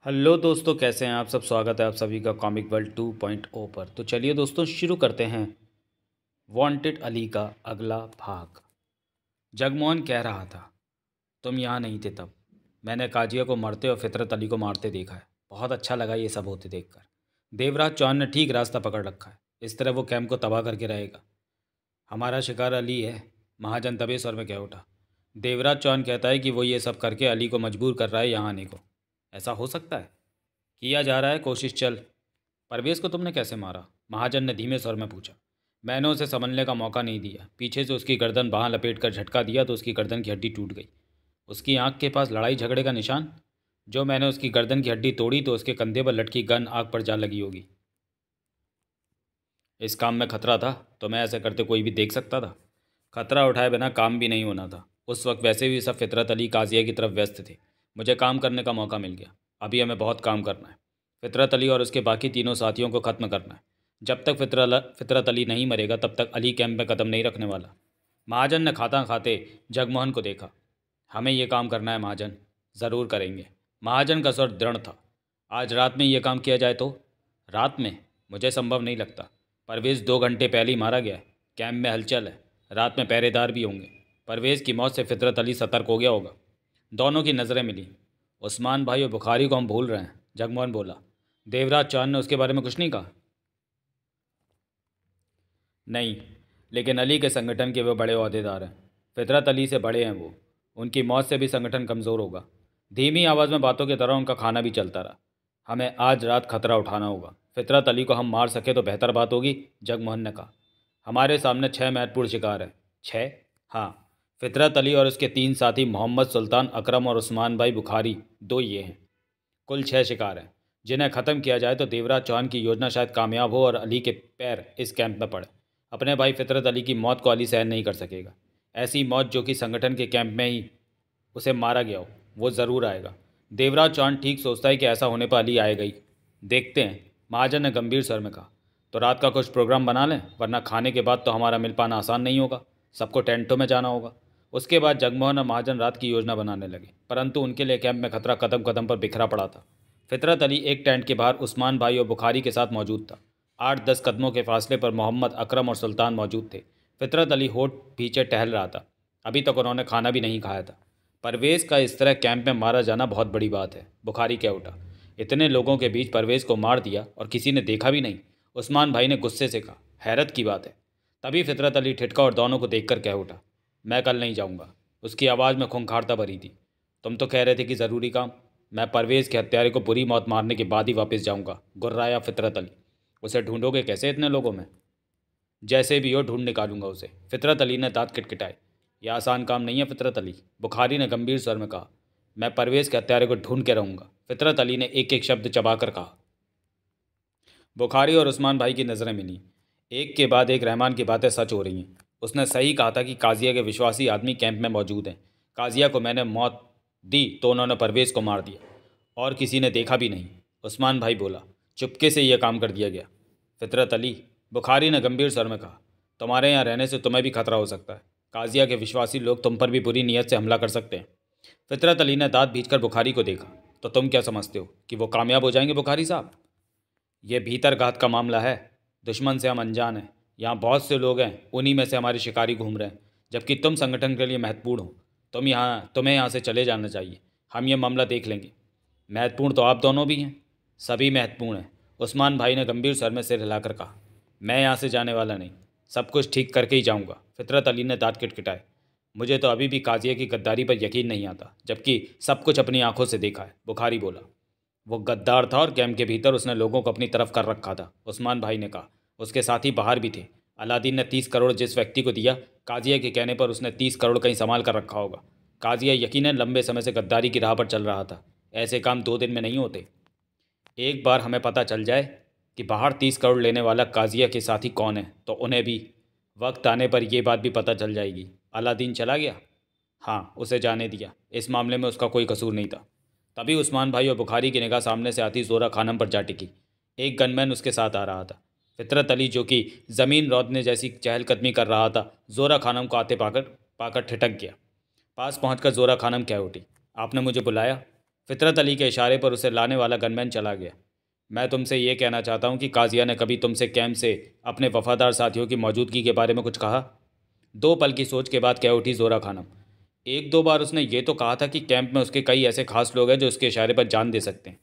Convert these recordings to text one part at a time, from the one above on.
Hello दोस्तों, कैसे हैं आप सब। स्वागत है आप सभी का कॉमिक वर्ल्ड 2.0 पर। तो चलिए दोस्तों, शुरू करते हैं वांटेड अली का अगला भाग। जगमोहन कह रहा था, तुम यहाँ नहीं थे तब मैंने काजिया को मरते और फितरत अली को मारते देखा है। बहुत अच्छा लगा ये सब होते देखकर। देवराज चौहान ने ठीक रास्ता पकड़ रखा है। इस तरह वो कैंप को तबाह करके रहेगा। हमारा शिकार अली है। महाजन दबे स्वर में कह उठा। देवराज चौहान कहता है कि वो ये सब करके अली को मजबूर कर रहा है यहाँ आने को। ऐसा हो सकता है? किया जा रहा है, कोशिश चल। परवेज़ को तुमने कैसे मारा? महाजन ने धीमे स्वर में पूछा। मैंने उसे संभलने का मौका नहीं दिया। पीछे से उसकी गर्दन बाहर लपेट कर झटका दिया तो उसकी गर्दन की हड्डी टूट गई। उसकी आंख के पास लड़ाई झगड़े का निशान। जो मैंने उसकी गर्दन की हड्डी तोड़ी तो उसके कंधे पर लटकी गन आग पर जा लगी होगी। इस काम में खतरा था तो मैं ऐसे करते कोई भी देख सकता था। खतरा उठाए बिना काम भी नहीं होना था। उस वक्त वैसे भी सब फितरत अली काजिया की तरफ व्यस्त थे। मुझे काम करने का मौका मिल गया। अभी हमें बहुत काम करना है। फितरत अली और उसके बाकी तीनों साथियों को ख़त्म करना है। जब तक फितरत अली नहीं मरेगा तब तक अली कैंप में कदम नहीं रखने वाला। महाजन ने खाता खाते जगमोहन को देखा। हमें ये काम करना है महाजन, ज़रूर करेंगे। महाजन का स्वर दृढ़ था। आज रात में ये काम किया जाए तो? रात में मुझे संभव नहीं लगता। परवेज़ 2 घंटे पहले ही मारा गया है। कैंप में हलचल है। रात में पहरेदार भी होंगे। परवेज़ की मौत से फितरत अली सतर्क हो गया होगा। दोनों की नज़रें मिली। उस्मान भाई और बुखारी को हम भूल रहे हैं, जगमोहन बोला। देवराज चौहान ने उसके बारे में कुछ नहीं कहा? नहीं, लेकिन अली के संगठन के वे बड़े ओहदेदार हैं। फितरत अली से बड़े हैं वो। उनकी मौत से भी संगठन कमज़ोर होगा। धीमी आवाज़ में बातों के दौरान उनका खाना भी चलता रहा। हमें आज रात खतरा उठाना होगा। फितरत अली को हम मार सके तो बेहतर बात होगी, जगमोहन ने कहा। हमारे सामने 6 महत्वपूर्ण शिकार हैं। 6? हाँ। फितरत अली और उसके 3 साथी मोहम्मद सुल्तान, अकरम और उस्मान भाई बुखारी, 2 ये हैं। कुल 6 शिकार हैं जिन्हें ख़त्म किया जाए तो देवराज चौहान की योजना शायद कामयाब हो और अली के पैर इस कैंप में पड़े। अपने भाई फितरत अली की मौत को अली सहन नहीं कर सकेगा। ऐसी मौत जो कि संगठन के कैंप में ही उसे मारा गया हो, वो ज़रूर आएगा। देवराज चौहान ठीक सोचता है कि ऐसा होने पर अली आएगा ही। देखते हैं, महाजन ने गंभीर स्वर में कहा। तो रात का कुछ प्रोग्राम बना लें, वरना खाने के बाद तो हमारा मिल पाना आसान नहीं होगा। सबको टेंटों में जाना होगा। उसके बाद जगमोहन और महाजन रात की योजना बनाने लगे, परंतु उनके लिए कैंप में खतरा कदम कदम पर बिखरा पड़ा था। फितरत अली एक टेंट के बाहर उस्मान भाई और बुखारी के साथ मौजूद था। 8-10 कदमों के फासले पर मोहम्मद, अकरम और सुल्तान मौजूद थे। फितरत अली होठ पीछे टहल रहा था। अभी तक उन्होंने खाना भी नहीं खाया था। परवेज़ का इस तरह कैंप में मारा जाना बहुत बड़ी बात है, बुखारी कह उठा। इतने लोगों के बीच परवेज़ को मार दिया और किसी ने देखा भी नहीं, उस्मान भाई ने गुस्से से कहा। हैरत की बात है। तभी फितरत अली ठिठका और दोनों को देखकर कह उठा, मैं कल नहीं जाऊंगा। उसकी आवाज़ में खूंखारता भरी थी। तुम तो कह रहे थे कि ज़रूरी काम। मैं परवेज़ के हत्यारे को बुरी मौत मारने के बाद ही वापस जाऊंगा, गुर्राया फितरत अली। उसे ढूंढोगे कैसे इतने लोगों में? जैसे भी हो ढूंढ निकालूंगा उसे, फितरत अली ने दांत किटकिटाए। यह आसान काम नहीं है फितरत अली, बुखारी ने गंभीर स्वर में कहा। मैं परवेज़ के हत्यारे को ढूंढ के रहूंगा, फितरत अली ने एक एक शब्द चबाकर कहा। बुखारी और उस्मान भाई की नज़रें मिली। एक के बाद एक रहमान की बातें सच हो रही हैं। उसने सही कहा था कि काजिया के विश्वासी आदमी कैंप में मौजूद हैं। काजिया को मैंने मौत दी तो उन्होंने परवेज़ को मार दिया, और किसी ने देखा भी नहीं। उस्मान भाई बोला, चुपके से यह काम कर दिया गया। फितरत अली, बुखारी ने गंभीर स्वर में कहा, तुम्हारे यहाँ रहने से तुम्हें भी खतरा हो सकता है। काजिया के विश्वासी लोग तुम पर भी बुरी नीयत से हमला कर सकते हैं। फितरत अली ने दांत भींचकर बुखारी को देखा। तो तुम क्या समझते हो कि वो कामयाब हो जाएंगे बुखारी साहब? ये भीतरघात का मामला है। दुश्मन से हम अनजान हैं। यहाँ बहुत से लोग हैं, उन्हीं में से हमारे शिकारी घूम रहे हैं, जबकि तुम संगठन के लिए महत्वपूर्ण हो। तुम्हें यहाँ से चले जाना चाहिए। हम ये मामला देख लेंगे। महत्वपूर्ण तो आप दोनों भी हैं। सभी महत्वपूर्ण हैं, उस्मान भाई ने गंभीर स्वर में सिर हिलाकर कहा। मैं यहाँ से जाने वाला नहीं। सब कुछ ठीक करके ही जाऊँगा, फितरत अली ने दांत किटकिटाए। मुझे तो अभी भी काजिया की गद्दारी पर यकीन नहीं आता, जबकि सब कुछ अपनी आंखों से देखा है, बुखारी बोला। वो गद्दार था और कैंप के भीतर उसने लोगों को अपनी तरफ कर रखा था, उस्मान भाई ने कहा। उसके साथी बाहर भी थे। अलादीन ने 30 करोड़ जिस व्यक्ति को दिया, काजिया के कहने पर उसने 30 करोड़ कहीं संभाल कर रखा होगा। काजिया यकीनन लंबे समय से गद्दारी की राह पर चल रहा था। ऐसे काम 2 दिन में नहीं होते। एक बार हमें पता चल जाए कि बाहर 30 करोड़ लेने वाला काजिया के साथी कौन है, तो उन्हें भी वक्त आने पर यह बात भी पता चल जाएगी। अलादीन चला गया? हाँ, उसे जाने दिया। इस मामले में उसका कोई कसूर नहीं था। तभी उस्मान भाई और बुखारी की निगाह सामने से आती जोरा खानम पर जा टिकी। एक गनमैन उसके साथ आ रहा था। फितरत अली, जो कि ज़मीन रौदने जैसी चहलकदमी कर रहा था, जोरा खानम को आते पाकर पाकर ठिठक गया। पास पहुंचकर जोरा खानम कह उठी, आपने मुझे बुलाया? फितरत अली के इशारे पर उसे लाने वाला गनमैन चला गया। मैं तुमसे ये कहना चाहता हूँ कि काजिया ने कभी तुमसे कैंप से अपने वफादार साथियों की मौजूदगी के बारे में कुछ कहा? 2 पल की सोच के बाद कह उठी जोरा खानम। 1-2 बार उसने ये तो कहा था कि कैंप में उसके कई ऐसे खास लोग हैं जो उसके इशारे पर जान दे सकते हैं।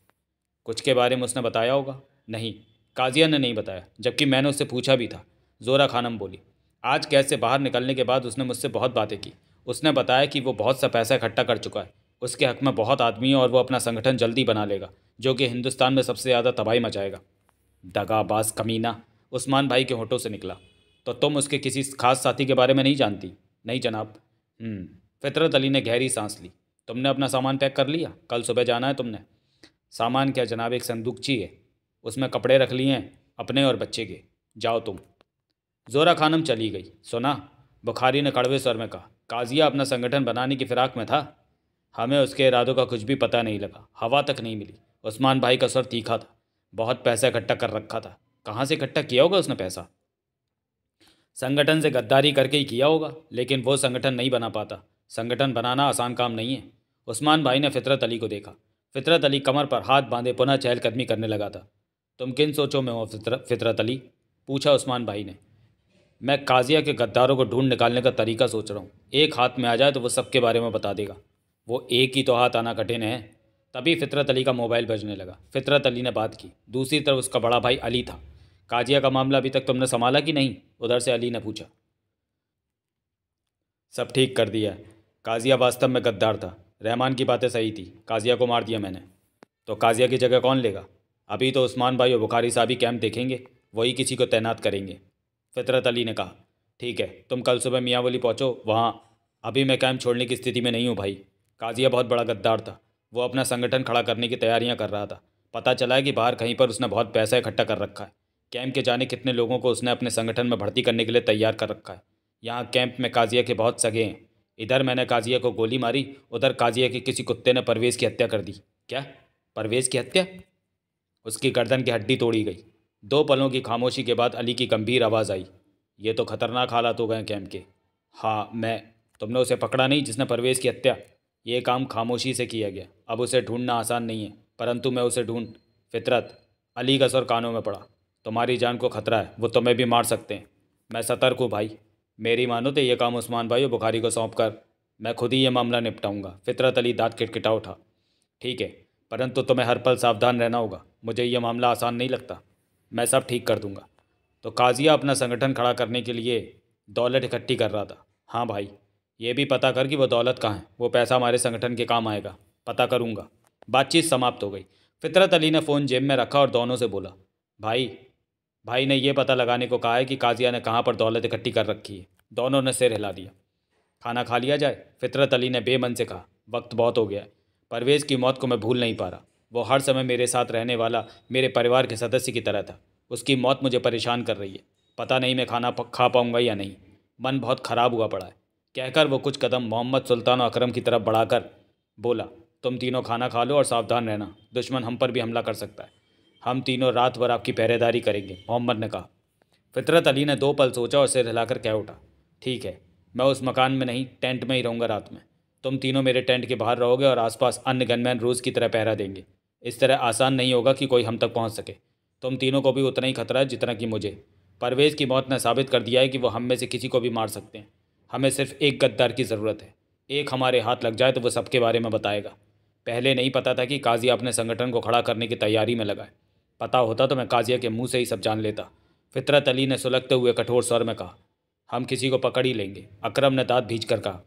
कुछ के बारे में उसने बताया होगा? नहीं, काजिया ने नहीं बताया, जबकि मैंने उससे पूछा भी था। जोरा खानम बोली। आज कैद से बाहर निकलने के बाद उसने मुझसे बहुत बातें की। उसने बताया कि वो बहुत सा पैसा इकट्ठा कर चुका है, उसके हक में बहुत आदमी है और वो अपना संगठन जल्दी बना लेगा, जो कि हिंदुस्तान में सबसे ज़्यादा तबाही मचाएगा। दगाबाज कमीना, उस्मान भाई के होठों से निकला। तो तुम उसके किसी खास साथी के बारे में नहीं जानती? नहीं जनाब। फितरत अली ने गहरी सांस ली। तुमने अपना सामान पैक कर लिया? कल सुबह जाना है तुमने। सामान क्या जनाब, एक संदूकची है, उसमें कपड़े रख लिए हैं अपने और बच्चे के। जाओ तुम। जोरा खानम चली गई। सुना, बुखारी ने कड़वे स्वर में कहा। काजिया अपना संगठन बनाने की फिराक में था। हमें उसके इरादों का कुछ भी पता नहीं लगा, हवा तक नहीं मिली। उस्मान भाई का स्वर तीखा था। बहुत पैसा इकट्ठा कर रखा था। कहाँ से इकट्ठा किया होगा उसने पैसा? संगठन से गद्दारी करके ही किया होगा, लेकिन वो संगठन नहीं बना पाता। संगठन बनाना आसान काम नहीं है। उस्मान भाई ने फितरत अली को देखा। फितरत अली कमर पर हाथ बांधे पुनः चहलकदमी करने लगा था। तुम किन सोचों में हो फितरत अली? पूछा उस्मान भाई ने। मैं काजिया के गद्दारों को ढूंढ निकालने का तरीका सोच रहा हूँ। एक हाथ में आ जाए तो वो सबके बारे में बता देगा। वो एक ही तो हाथ आना कठिन है। तभी फितरत अली का मोबाइल बजने लगा। फितरत अली ने बात की। दूसरी तरफ उसका बड़ा भाई अली था। काजिया का मामला अभी तक तुमने संभाला कि नहीं? उधर से अली ने पूछा। सब ठीक कर दिया है। काजिया वास्तव में गद्दार था। रहमान की बातें सही थी, काजिया को मार दिया मैंने। तो काजिया की जगह कौन लेगा? अभी तो उस्मान भाई और बुखारी साहब ही कैंप देखेंगे, वही किसी को तैनात करेंगे। फितरत अली ने कहा। ठीक है, तुम कल सुबह मियांवली पहुँचो वहाँ। अभी मैं कैंप छोड़ने की स्थिति में नहीं हूँ भाई। काजिया बहुत बड़ा गद्दार था। वो अपना संगठन खड़ा करने की तैयारियाँ कर रहा था। पता चला है कि बाहर कहीं पर उसने बहुत पैसा इकट्ठा कर रखा है। कैंप के जाने कितने लोगों को उसने अपने संगठन में भर्ती करने के लिए तैयार कर रखा है। यहाँ कैंप में काजिया के बहुत सगे हैं। इधर मैंने काजिया को गोली मारी, उधर काजिया के किसी कुत्ते ने परवेज़ की हत्या कर दी। क्या? परवेज़ की हत्या? उसकी गर्दन की हड्डी तोड़ी गई। 2 पलों की खामोशी के बाद अली की गंभीर आवाज़ आई। ये तो खतरनाक हालात हो गए कैंप के। हाँ, तुमने उसे पकड़ा नहीं जिसने परवेज़ की हत्या? ये काम खामोशी से किया गया। अब उसे ढूंढना आसान नहीं है, परंतु मैं उसे ढूंढ। फितरत अली का स्वर कानों में पड़ा। तुम्हारी जान को खतरा है, वो तुम्हें भी मार सकते हैं। मैं सतर्क हूँ भाई। मेरी मानो तो ये काम उस्मान भाई और बुखारी को सौंप कर मैं खुद ही ये मामला निपटाऊंगा। फितरत अली दांत किटकिटा उठा। ठीक है, परंतु तुम्हें हर पल सावधान रहना होगा। मुझे यह मामला आसान नहीं लगता। मैं सब ठीक कर दूंगा। तो काजिया अपना संगठन खड़ा करने के लिए दौलत इकट्ठी कर रहा था? हाँ भाई। ये भी पता कर कि वो दौलत कहाँ है। वो पैसा हमारे संगठन के काम आएगा। पता करूँगा। बातचीत समाप्त हो गई। फितरत अली ने फ़ोन जेब में रखा और दोनों से बोला। भाई भाई ने यह पता लगाने को कहा है कि काजिया ने कहाँ पर दौलत इकट्ठी कर रखी है। दोनों ने सिर हिला दिया। खाना खा लिया जाए? फितरत अली ने बेमन से कहा। वक्त बहुत हो गया है। परवेज़ की मौत को मैं भूल नहीं पा रहा। वो हर समय मेरे साथ रहने वाला मेरे परिवार के सदस्य की तरह था। उसकी मौत मुझे परेशान कर रही है। पता नहीं मैं खाना खा पाऊंगा या नहीं। मन बहुत ख़राब हुआ पड़ा है। कहकर वो कुछ कदम मोहम्मद सुल्तान और अकरम की तरफ बढ़ाकर बोला। तुम तीनों खाना खा लो और सावधान रहना। दुश्मन हम पर भी हमला कर सकता है। हम तीनों रात भर आपकी पहरेदारी करेंगे, मोहम्मद ने कहा। फितरत अली ने 2 पल सोचा और सिर हिलाकर कह उठा। ठीक है, मैं उस मकान में नहीं, टेंट में ही रहूँगा रात में। तुम तीनों मेरे टेंट के बाहर रहोगे और आसपास अन्य गनमैन रोज़ की तरह पहरा देंगे। इस तरह आसान नहीं होगा कि कोई हम तक पहुंच सके। तुम तीनों को भी उतना ही खतरा है जितना कि मुझे। परवेज़ की मौत ने साबित कर दिया है कि वो हम में से किसी को भी मार सकते हैं। हमें सिर्फ एक गद्दार की ज़रूरत है। एक हमारे हाथ लग जाए तो वो सबके बारे में बताएगा। पहले नहीं पता था कि काजिया अपने संगठन को खड़ा करने की तैयारी में लगा है। पता होता तो मैं काजिया के मुंह से ही सब जान लेता। फितरत अली ने सुलगते हुए कठोर स्वर में कहा। हम किसी को पकड़ ही लेंगे, अकरम ने दांत भींच कर कहा।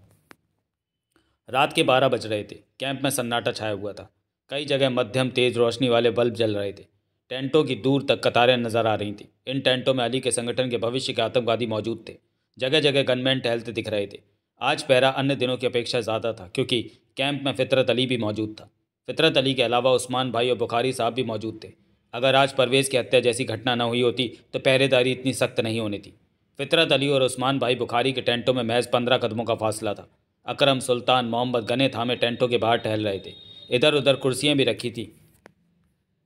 रात के 12 बज रहे थे। कैंप में सन्नाटा छाया हुआ था। कई जगह मध्यम तेज रोशनी वाले बल्ब जल रहे थे। टेंटों की दूर तक कतारें नजर आ रही थीं। इन टेंटों में अली के संगठन के भविष्य के आतंकवादी मौजूद थे। जगह जगह गनमैन टहलते दिख रहे थे। आज पहरा अन्य दिनों की अपेक्षा ज़्यादा था, क्योंकि कैंप में फितरत अली भी मौजूद था। फितरत अली के अलावा उस्मान भाई और बुखारी साहब भी मौजूद थे। अगर आज परवेज़ की हत्या जैसी घटना न हुई होती तो पहरेदारी इतनी सख्त नहीं होनी थी। फितरत अली और उस्मान भाई बुखारी के टेंटों में महज 15 कदमों का फासला था। अकरम, सुल्तान, मोहम्मद गने थामे टेंटों के बाहर टहल रहे थे। इधर उधर कुर्सियां भी रखी थी।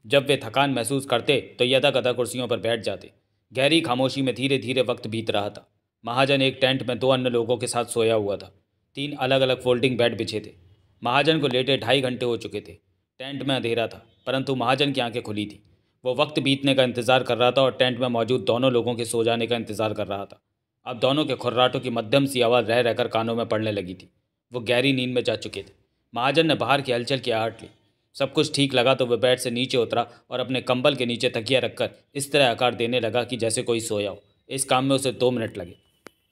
जब वे थकान महसूस करते तो यदा कदा कुर्सियों पर बैठ जाते। गहरी खामोशी में धीरे धीरे वक्त बीत रहा था। महाजन एक टेंट में 2 अन्य लोगों के साथ सोया हुआ था। 3 अलग अलग फोल्डिंग बेड बिछे थे। महाजन को लेटे 2.5 घंटे हो चुके थे। टेंट में अंधेरा था, परंतु महाजन की आंखें खुली थी। वो वक्त बीतने का इंतजार कर रहा था और टेंट में मौजूद दोनों लोगों के सो जाने का इंतजार कर रहा था। अब दोनों के खुर्राटों की मध्यम सी आवाज़ रह रहकर कानों में पड़ने लगी थी। वो गहरी नींद में जा चुके थे। महाजन ने बाहर की हलचल की आहट ली। सब कुछ ठीक लगा तो वह बेड से नीचे उतरा और अपने कंबल के नीचे तकिया रखकर इस तरह आकार देने लगा कि जैसे कोई सोया हो। इस काम में उसे 2 मिनट लगे।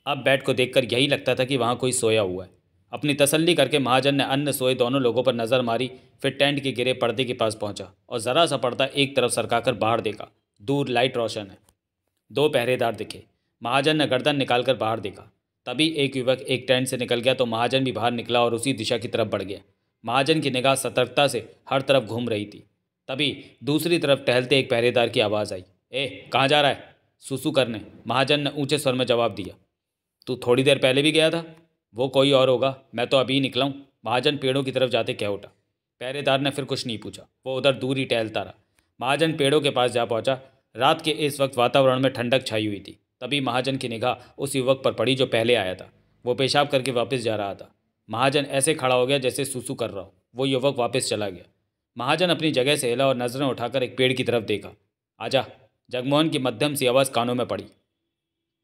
अब बेड को देखकर यही लगता था कि वहाँ कोई सोया हुआ है। अपनी तसल्ली करके महाजन ने अन्य सोए दोनों लोगों पर नज़र मारी, फिर टेंट के गिरे पर्दे के पास पहुंचा और ज़रा सा पर्दा एक तरफ सरकाकर बाहर देखा। दूर लाइट रोशन है। 2 पहरेदार दिखे। महाजन ने गर्दन निकालकर बाहर देखा। तभी एक युवक एक टेंट से निकल गया तो महाजन भी बाहर निकला और उसी दिशा की तरफ बढ़ गया। महाजन की निगाह सतर्कता से हर तरफ घूम रही थी। तभी दूसरी तरफ टहलते एक पहरेदार की आवाज़ आई। कहाँ जा रहा है? सुसु करने, महाजन ने ऊंचे स्वर में जवाब दिया। तू थोड़ी देर पहले भी गया था। वो कोई और होगा, मैं तो अभी निकला हूँ, महाजन पेड़ों की तरफ जाते कह उठा। पहरेदार ने फिर कुछ नहीं पूछा, वो उधर दूर ही टहलता रहा। महाजन पेड़ों के पास जा पहुंचा। रात के इस वक्त वातावरण में ठंडक छाई हुई थी। तभी महाजन की निगाह उस युवक पर पड़ी जो पहले आया था। वो पेशाब करके वापस जा रहा था। महाजन ऐसे खड़ा हो गया जैसे सुसु कर रहा हो। वो युवक वापस चला गया। महाजन अपनी जगह से हिला और नजरें उठाकर एक पेड़ की तरफ देखा। आजा, जगमोहन की मध्यम सी आवाज़ कानों में पड़ी।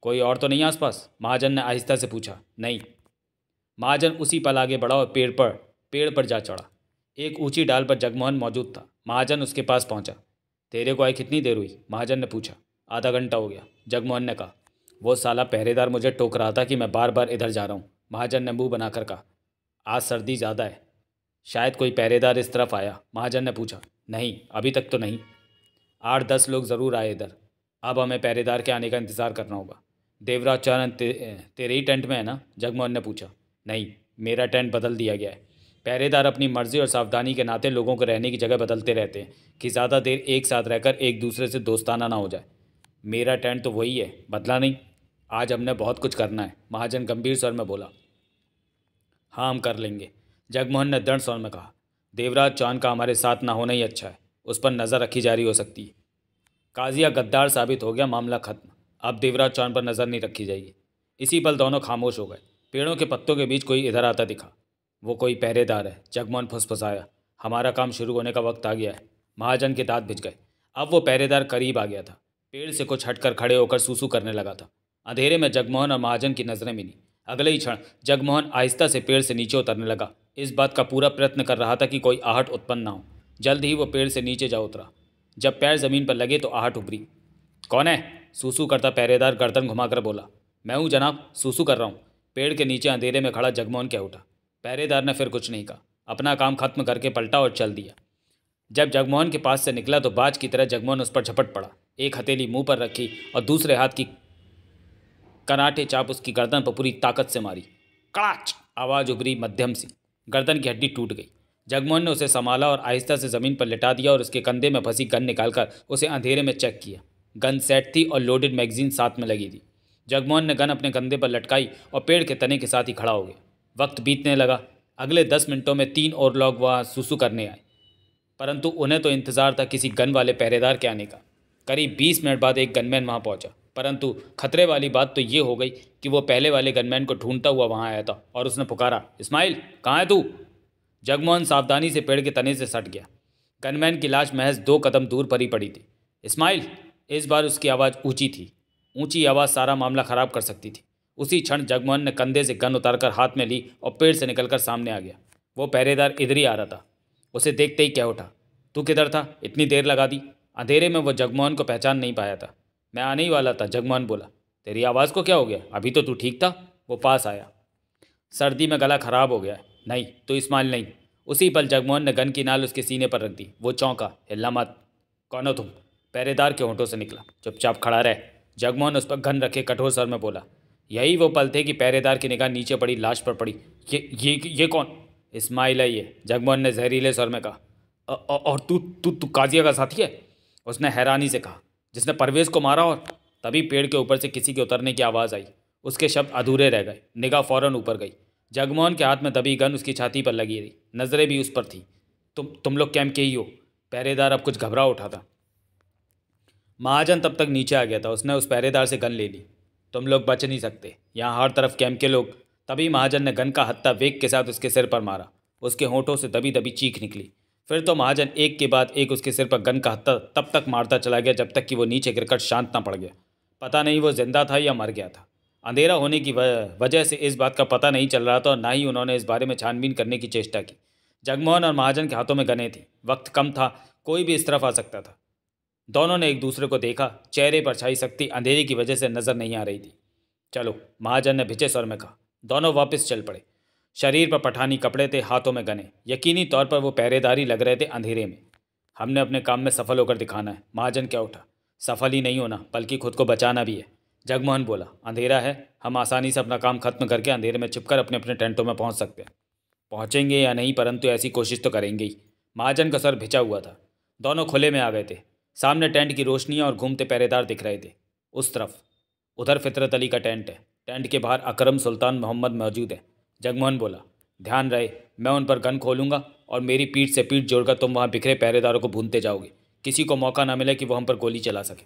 कोई और तो नहीं आसपास? महाजन ने आहिस्ता से पूछा। नहीं। महाजन उसी पल आगे बढ़ा और पेड़ पर जा चढ़ा। एक ऊंची डाल पर जगमोहन मौजूद था। महाजन उसके पास पहुंचा। तेरे को आए कितनी देर हुई? महाजन ने पूछा। आधा घंटा हो गया, जगमोहन ने कहा। वो साला पहरेदार मुझे टोक रहा था कि मैं बार बार इधर जा रहा हूँ, महाजन ने मुंह बनाकर कहा। आज सर्दी ज़्यादा है, शायद कोई पहरेदार इस तरफ आया, महाजन ने पूछा। नहीं, अभी तक तो नहीं। 8-10 लोग ज़रूर आए इधर। अब हमें पहरेदार के आने का इंतज़ार करना होगा। देवराज चरण तेरे ही टेंट में है ना? जगमोहन ने पूछा। नहीं, मेरा टेंट बदल दिया गया है। पहरेदार अपनी मर्जी और सावधानी के नाते लोगों को रहने की जगह बदलते रहते हैं कि ज़्यादा देर एक साथ रहकर एक दूसरे से दोस्ताना ना हो जाए। मेरा टेंट तो वही है, बदला नहीं। आज हमने बहुत कुछ करना है, महाजन गंभीर स्वर में बोला। हाँ, हम कर लेंगे, जगमोहन ने दृढ़ स्वर में कहा। देवराज चौहान का हमारे साथ ना होना ही अच्छा है, उस पर नज़र रखी जा रही हो सकती है। काजिया गद्दार साबित हो गया, मामला खत्म। अब देवराज चौहान पर नज़र नहीं रखी जाएगी। इसी पल दोनों खामोश हो गए। पेड़ों के पत्तों के बीच कोई इधर आता दिखा। वो कोई पहरेदार है, जगमोहन फुसफुसाया। हमारा काम शुरू होने का वक्त आ गया है। महाजन के दांत भिज गए। अब वो पहरेदार करीब आ गया था। पेड़ से कुछ हटकर खड़े होकर सूसू करने लगा था। अंधेरे में जगमोहन और महाजन की नज़रें मिली। अगले ही क्षण जगमोहन आहिस्ता से पेड़ से नीचे उतरने लगा। इस बात का पूरा प्रयत्न कर रहा था कि कोई आहट उत्पन्न ना हो। जल्द ही वो पेड़ से नीचे जा उतरा। जब पैर ज़मीन पर लगे तो आहट उभरी। कौन है? सूसू करता पहरेदार गर्दन घुमाकर बोला। मैं हूँ जनाब, सूसू कर रहा हूँ, पेड़ के नीचे अंधेरे में खड़ा जगमोहन कह उठा। पहरेदार ने फिर कुछ नहीं कहा, अपना काम खत्म करके पलटा और चल दिया। जब जगमोहन के पास से निकला तो बाज की तरह जगमोहन उस पर झपट पड़ा। एक हथेली मुंह पर रखी और दूसरे हाथ की कराटे चाप उसकी गर्दन पर पूरी ताकत से मारी। कड़ाच आवाज़ उभरी, मध्यम सी। गर्दन की हड्डी टूट गई। जगमोहन ने उसे संभाला और आहिस्ता से ज़मीन पर लिटा दिया और उसके कंधे में फंसी गन निकालकर उसे अंधेरे में चेक किया। गन सेट थी और लोडेड मैगजीन साथ में लगी थी। जगमोहन ने गन अपने कंधे पर लटकाई और पेड़ के तने के साथ ही खड़ा हो गया। वक्त बीतने लगा। अगले 10 मिनटों में 3 और लोग वहाँ सुसु करने आए, परंतु उन्हें तो इंतज़ार था किसी गन वाले पहरेदार के आने का। करीब 20 मिनट बाद एक गनमैन वहाँ पहुँचा, परंतु खतरे वाली बात तो ये हो गई कि वो पहले वाले गनमैन को ढूंढता हुआ वहाँ आया था और उसने पुकारा, इस्माइल कहाँ है तू? जगमोहन सावधानी से पेड़ के तने से सट गया। गनमैन की लाश महज 2 कदम दूर पर ही पड़ी थी। इस्माइल! इस बार उसकी आवाज़ ऊंची थी। ऊंची आवाज़ सारा मामला ख़राब कर सकती थी। उसी क्षण जगमोहन ने कंधे से गन उतारकर हाथ में ली और पेड़ से निकलकर सामने आ गया। वो पहरेदार इधर ही आ रहा था। उसे देखते ही कह उठा, तू किधर था? इतनी देर लगा दी। अंधेरे में वो जगमोहन को पहचान नहीं पाया था। मैं आने ही वाला था, जगमोहन बोला। तेरी आवाज़ को क्या हो गया? अभी तो तू ठीक था। वो पास आया। सर्दी में गला खराब हो गया है। नहीं तो इस्माइल नहीं। उसी पल जगमोहन ने गन की नाल उसके सीने पर रख दी। वो चौंका, हिलना मत। कौन हो तुम? पहरेदार के होंठों से निकला। चुपचाप खड़ा रह। जगमोहन उस पर गन रखे कठोर स्वर में बोला। यही वो पल थे कि पहरेदार की निगाह नीचे पड़ी लाश पर पड़ी। ये कौन? इस्माइल है ये, जगमोहन ने जहरीले स्वर में कहा। और तू तू तू काजिया का साथी है? उसने हैरानी से कहा। जिसने परवेज़ को मारा? और तभी पेड़ के ऊपर से किसी के उतरने की आवाज़ आई। उसके शब्द अधूरे रह गए। निगाह फौरन ऊपर गई। जगमोहन के हाथ में दबी गन उसकी छाती पर लगी रही। नज़रें भी उस पर थी। तुम लोग कैंप के ही हो? पहरेदार अब कुछ घबरा उठा था। महाजन तब तक नीचे आ गया था। उसने उस पहरेदार से गन ले ली। तुम लोग बच नहीं सकते, यहाँ हर तरफ कैंप के लोग। तभी महाजन ने गन का हत्था वेग के साथ उसके सिर पर मारा। उसके होंठों से दबी दबी चीख निकली। फिर तो महाजन एक के बाद एक उसके सिर पर गन का हत्था तब तक मारता चला गया जब तक कि वो नीचे गिरकर शांत ना पड़ गया। पता नहीं वो जिंदा था या मर गया था। अंधेरा होने की वजह से इस बात का पता नहीं चल रहा था और ना ही उन्होंने इस बारे में छानबीन करने की चेष्टा की। जगमोहन और महाजन के हाथों में गनें थी, वक्त कम था, कोई भी इस तरफ आ सकता था। दोनों ने एक दूसरे को देखा। चेहरे पर छाई शक्ति अंधेरे की वजह से नजर नहीं आ रही थी। चलो, महाजन ने भिचे स्वर में कहा। दोनों वापस चल पड़े। शरीर पर पठानी कपड़े थे, हाथों में गने। यकीनी तौर पर वो पहरेदारी लग रहे थे अंधेरे में। हमने अपने काम में सफल होकर दिखाना है। महाजन क्या उठा। सफल ही नहीं होना बल्कि खुद को बचाना भी है। जगमोहन बोला, अंधेरा है, हम आसानी से अपना काम खत्म करके अंधेरे में छिपकर अपने अपने टेंटों में पहुंच सकते हैं। पहुंचेंगे या नहीं, परंतु ऐसी कोशिश तो करेंगे ही। महाजन का सर भिचा हुआ था। दोनों खुले में आ गए थे। सामने टेंट की रोशनियां और घूमते पहरेदार दिख रहे थे। उस तरफ उधर फितरत अली का टेंट है। टेंट के बाहर अकरम सुल्तान मोहम्मद मौजूद है। जगमोहन बोला, ध्यान रहे, मैं उन पर गन खोलूंगा और मेरी पीठ से पीठ जोड़कर तुम वहां बिखरे पहरेदारों को भूनते जाओगे। किसी को मौका ना मिले कि वो हम पर गोली चला सके।